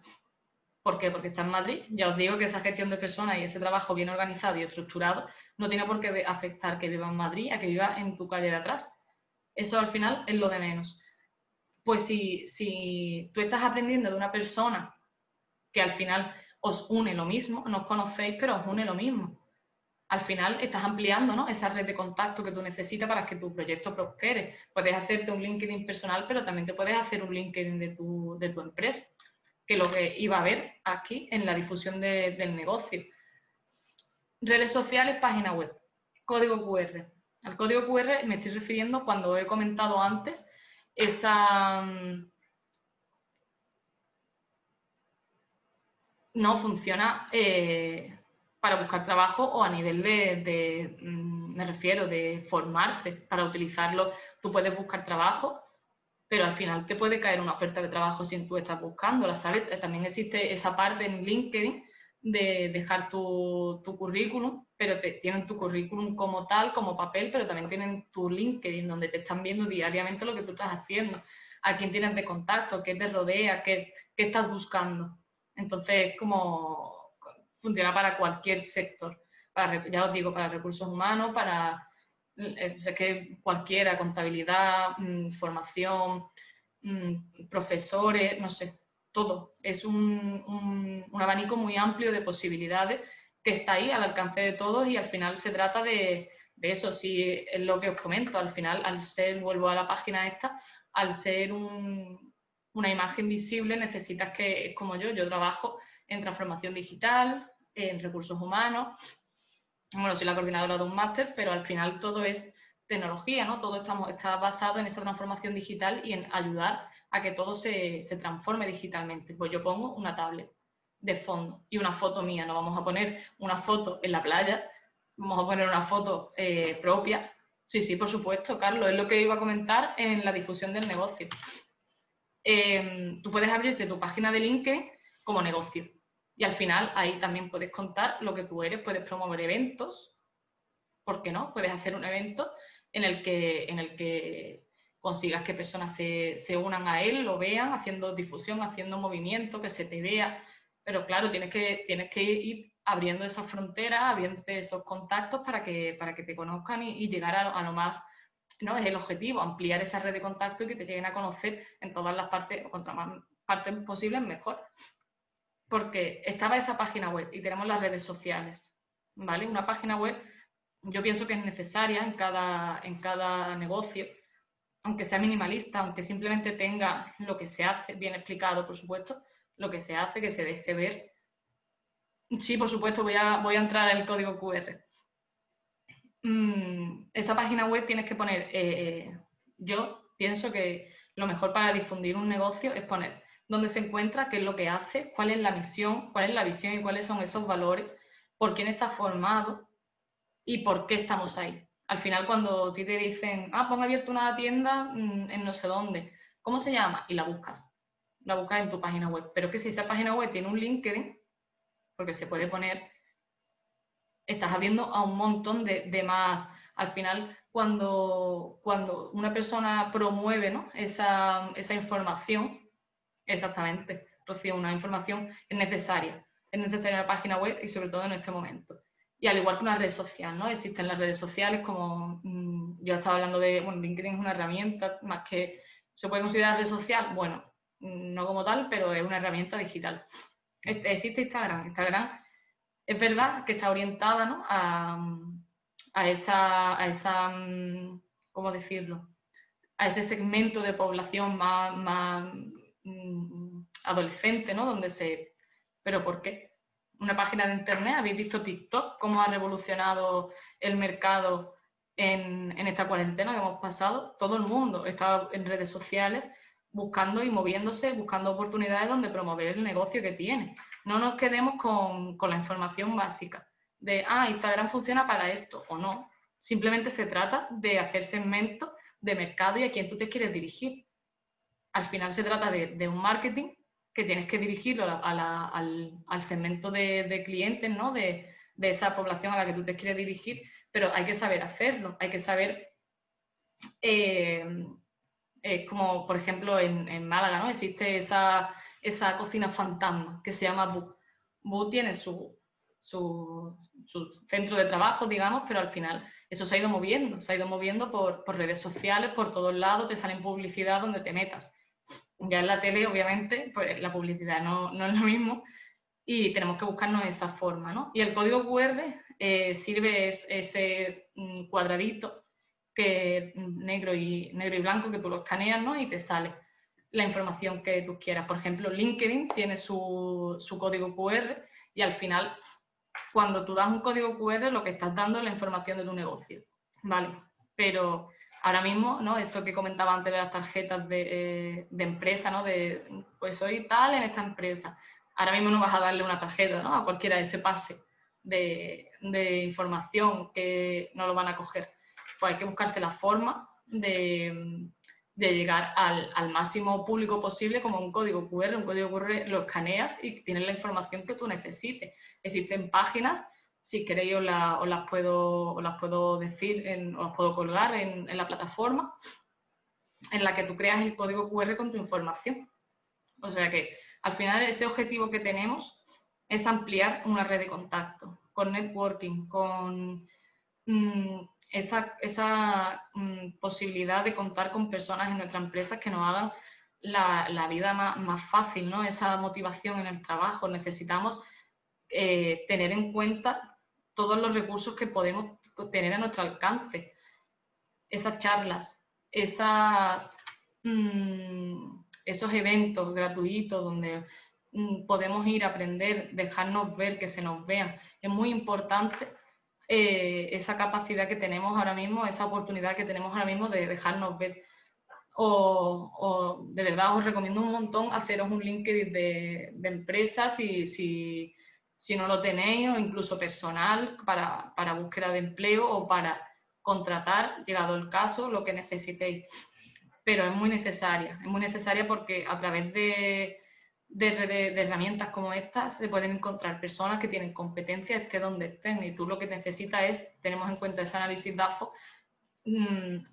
¿Por qué? Porque está en Madrid. Ya os digo que esa gestión de personas y ese trabajo bien organizado y estructurado no tiene por qué afectar que viva en Madrid a que viva en tu calle de atrás. Eso al final es lo de menos. Pues si tú estás aprendiendo de una persona que al final os une lo mismo, no os conocéis, pero os une lo mismo. Al final estás ampliando, ¿no?, esa red de contacto que tú necesitas para que tu proyecto prospere. Puedes hacerte un LinkedIn personal, pero también te puedes hacer un LinkedIn de tu empresa, que lo que iba a ver aquí en la difusión del negocio. Redes sociales, página web, código QR. Al código QR me estoy refiriendo cuando he comentado antes esa no funciona para buscar trabajo o a nivel me refiero, de formarte. Para utilizarlo, tú puedes buscar trabajo pero al final te puede caer una oferta de trabajo si tú estás buscándola, ¿sabes? También existe esa parte en LinkedIn de dejar tu currículum, pero tienen tu currículum como tal, como papel, pero también tienen tu LinkedIn, donde te están viendo diariamente lo que tú estás haciendo, a quién tienes de contacto, qué te rodea, qué estás buscando. Entonces, como funciona para cualquier sector. Ya os digo, para recursos humanos, para sé que cualquiera, contabilidad, formación, profesores, no sé, todo. Es un abanico muy amplio de posibilidades que está ahí al alcance de todos y al final se trata de eso, si es lo que os comento, al final, al ser, vuelvo a la página esta, al ser una imagen visible necesitas que, es como yo trabajo en transformación digital, en recursos humanos, bueno, soy la coordinadora de un máster, pero al final todo es tecnología, ¿no? Todo está basado en esa transformación digital y en ayudar a que todo se transforme digitalmente. Pues yo pongo una tablet de fondo y una foto mía, no vamos a poner una foto en la playa, vamos a poner una foto propia. Sí, sí, por supuesto, Carlos, es lo que iba a comentar en la difusión del negocio. Tú puedes abrirte tu página de LinkedIn como negocio. Y al final ahí también puedes contar lo que tú eres, puedes promover eventos, ¿por qué no? Puedes hacer un evento en el que consigas que personas se unan a él, lo vean, haciendo difusión, haciendo movimiento, que se te vea. Pero claro, tienes que ir abriendo esas fronteras, abriéndote esos contactos para que te conozcan y llegar a lo más, ¿no? Es el objetivo, ampliar esa red de contacto y que te lleguen a conocer en todas las partes, o contra más partes posibles, mejor. Porque estaba esa página web y tenemos las redes sociales, ¿vale? Una página web yo pienso que es necesaria en cada negocio, aunque sea minimalista, aunque simplemente tenga lo que se hace, bien explicado, por supuesto, lo que se hace, que se deje ver. Sí, por supuesto, voy a entrar al código QR. Esa página web tienes que poner, yo pienso que lo mejor para difundir un negocio es poner dónde se encuentra, qué es lo que hace, cuál es la misión, cuál es la visión y cuáles son esos valores, por quién está formado y por qué estamos ahí. Al final, cuando a ti te dicen, pon abierto una tienda en no sé dónde, ¿cómo se llama? Y la buscas en tu página web. Pero que si esa página web tiene un LinkedIn, porque se puede poner, estás abriendo a un montón de más. Al final, cuando una persona promueve, ¿no? esa información, exactamente, Rocío, una información es necesaria. Es necesaria la página web y sobre todo en este momento. Y al igual que una red social, ¿no? Existen las redes sociales como, yo estaba hablando de, bueno, LinkedIn es una herramienta, más que se puede considerar red social, bueno, no como tal, pero es una herramienta digital. Existe Instagram. Instagram es verdad que está orientada, ¿no? a esa, ¿cómo decirlo? A ese segmento de población más adolescente, ¿no? ¿Pero por qué? Una página de internet, ¿habéis visto TikTok? ¿Cómo ha revolucionado el mercado en esta cuarentena que hemos pasado? Todo el mundo está en redes sociales buscando y moviéndose, buscando oportunidades donde promover el negocio que tiene. No nos quedemos con la información básica de, Instagram funciona para esto o no. Simplemente se trata de hacer segmentos de mercado y a quién tú te quieres dirigir. Al final se trata de un marketing que tienes que dirigirlo al segmento de clientes, ¿no? De esa población a la que tú te quieres dirigir, pero hay que saber hacerlo, hay que saber, como por ejemplo en Málaga, ¿no? Existe esa cocina fantasma que se llama Bu. Bu tiene su centro de trabajo, digamos, pero al final eso se ha ido moviendo por redes sociales, por todos lados, te salen publicidad donde te metas. Ya en la tele, obviamente, pues la publicidad no es lo mismo y tenemos que buscarnos esa forma, ¿no? Y el código QR sirve ese cuadradito que negro y blanco que tú lo escaneas, ¿no? Y te sale la información que tú quieras. Por ejemplo, LinkedIn tiene su código QR y al final, cuando tú das un código QR, lo que estás dando es la información de tu negocio, ¿vale? Pero ahora mismo, ¿no? Eso que comentaba antes de las tarjetas de empresa, ¿no? Pues soy tal en esta empresa. Ahora mismo no vas a darle una tarjeta, ¿no? A cualquiera de ese pase de información que no lo van a coger. Pues hay que buscarse la forma de llegar al máximo público posible como un código QR. Un código QR lo escaneas y tienes la información que tú necesites. Existen páginas, si queréis os las puedo decir, os las puedo colgar en la plataforma, en la que tú creas el código QR con tu información. O sea que al final ese objetivo que tenemos es ampliar una red de contacto, con networking, con esa posibilidad de contar con personas en nuestra empresa que nos hagan la vida más fácil, ¿no? Esa motivación en el trabajo. Necesitamos tener en cuenta todos los recursos que podemos tener a nuestro alcance. Esas charlas, esos eventos gratuitos donde podemos ir a aprender, dejarnos ver, que se nos vean. Es muy importante esa capacidad que tenemos ahora mismo, esa oportunidad que tenemos ahora mismo de dejarnos ver. O de verdad os recomiendo un montón haceros un LinkedIn de empresas si no lo tenéis, o incluso personal para búsqueda de empleo o para contratar, llegado el caso, lo que necesitéis. Pero es muy necesaria porque a través de herramientas como estas se pueden encontrar personas que tienen competencias, esté donde estén, y tú lo que necesitas es, tenemos en cuenta ese análisis DAFO,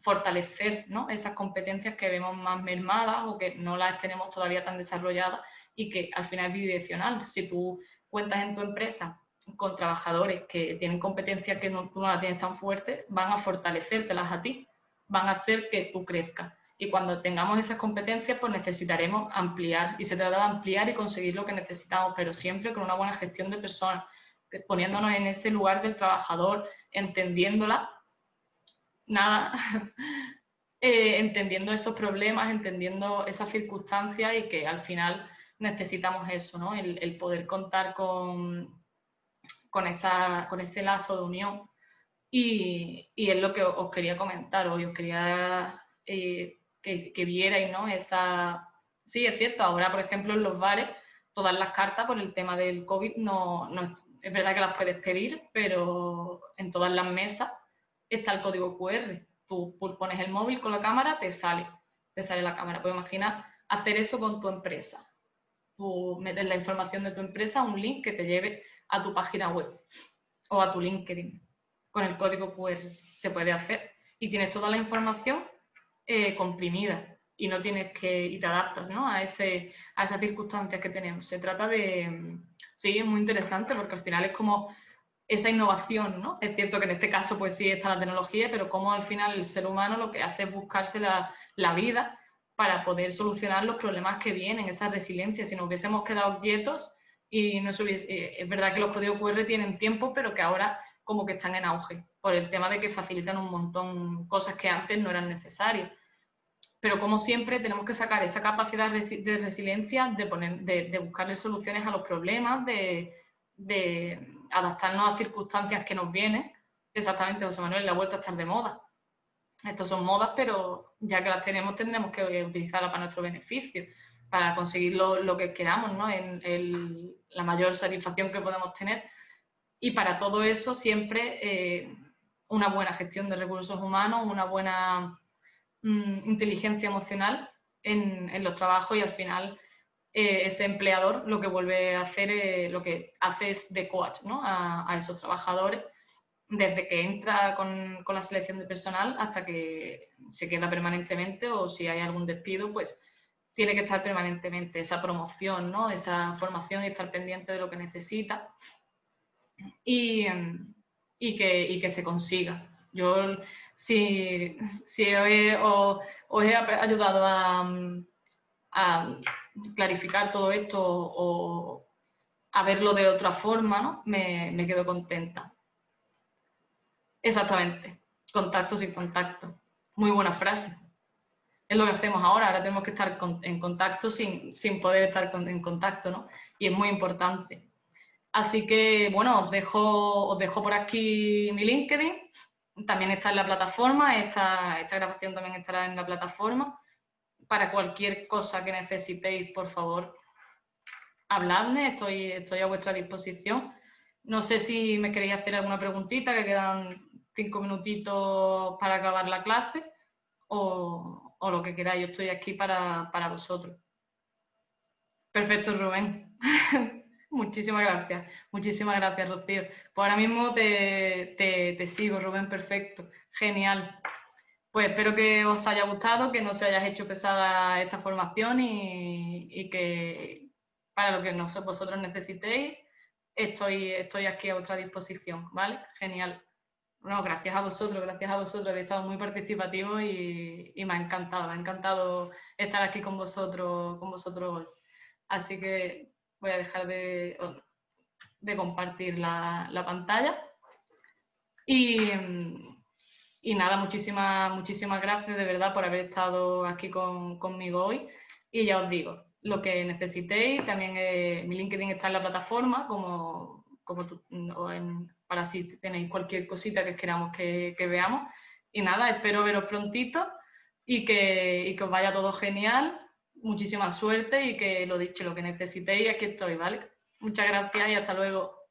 fortalecer, ¿no?, esas competencias que vemos más mermadas o que no las tenemos todavía tan desarrolladas y que al final es bidireccional. Si tú cuentas en tu empresa con trabajadores que tienen competencias que tú no las tienes tan fuertes, van a fortalecértelas a ti, van a hacer que tú crezcas. Y cuando tengamos esas competencias, pues necesitaremos ampliar. Y se trata de ampliar y conseguir lo que necesitamos, pero siempre con una buena gestión de personas, poniéndonos en ese lugar del trabajador, entendiéndola, entendiendo esos problemas, entendiendo esas circunstancias, y que al final necesitamos eso, ¿no? El poder contar con ese lazo de unión. Y es lo que os quería comentar hoy, os quería que vierais, ¿no? Sí, es cierto, ahora, por ejemplo, en los bares, todas las cartas por el tema del COVID es verdad que las puedes pedir, pero en todas las mesas está el código QR. Tú pones el móvil con la cámara, te sale la cámara. Puedes imaginar hacer eso con tu empresa. Tú metes la información de tu empresa, un link que te lleve a tu página web o a tu LinkedIn. Con el código QR se puede hacer y tienes toda la información comprimida y no tienes y te adaptas, ¿no?, a esas circunstancias que tenemos. Se trata sí, es muy interesante porque al final es como esa innovación, ¿no? Es cierto que en este caso pues sí está la tecnología, pero como al final el ser humano lo que hace es buscarse la vida para poder solucionar los problemas que vienen, esa resiliencia. Si nos hubiésemos quedado quietos y no se hubiese, es verdad que los códigos QR tienen tiempo, pero que ahora como que están en auge, por el tema de que facilitan un montón cosas que antes no eran necesarias. Pero como siempre tenemos que sacar esa capacidad de resiliencia, de buscarle soluciones a los problemas, de adaptarnos a circunstancias que nos vienen. Exactamente, José Manuel, la vuelta a estar de moda. Estos son modas, pero ya que las tenemos, tendremos que utilizarlas para nuestro beneficio, para conseguir lo que queramos, ¿no?, en la mayor satisfacción que podemos tener. Y para todo eso siempre una buena gestión de recursos humanos, una buena inteligencia emocional en los trabajos, y al final ese empleador lo que vuelve a hacer, lo que hace es de coach, ¿no?, a esos trabajadores, desde que entra con la selección de personal hasta que se queda permanentemente, o si hay algún despido, pues tiene que estar permanentemente, esa promoción, ¿no?, esa formación, y estar pendiente de lo que necesita y que se consiga. Yo, si os he ayudado a clarificar todo esto o a verlo de otra forma, ¿no?, me quedo contenta. Exactamente, contacto sin contacto. Muy buena frase. Es lo que hacemos ahora tenemos que estar en contacto sin poder estar en contacto, ¿no? Y es muy importante. Así que, bueno, os dejo por aquí mi LinkedIn. También está en la plataforma, esta grabación también estará en la plataforma. Para cualquier cosa que necesitéis, por favor, habladme, estoy a vuestra disposición. No sé si me queréis hacer alguna preguntita, que quedan 5 minutitos para acabar la clase, o o lo que queráis. Yo estoy aquí para vosotros. Perfecto, Rubén. Muchísimas gracias, Rocío. Pues ahora mismo te sigo, Rubén, perfecto. Genial. Pues espero que os haya gustado, que no se hayáis hecho pesada esta formación y que para lo que vosotros necesitéis, estoy aquí a vuestra disposición, ¿vale? Genial. No, gracias a vosotros, habéis estado muy participativos y me ha encantado estar aquí con vosotros hoy. Así que voy a dejar de compartir la pantalla. Y, y nada, muchísimas gracias de verdad por haber estado aquí conmigo hoy. Y ya os digo, lo que necesitéis, también mi LinkedIn está en la plataforma, para si tenéis cualquier cosita que queramos que veamos. Y nada, espero veros prontito y que os vaya todo genial. Muchísima suerte y que lo dicho, lo que necesitéis, aquí estoy, ¿vale? Muchas gracias y hasta luego.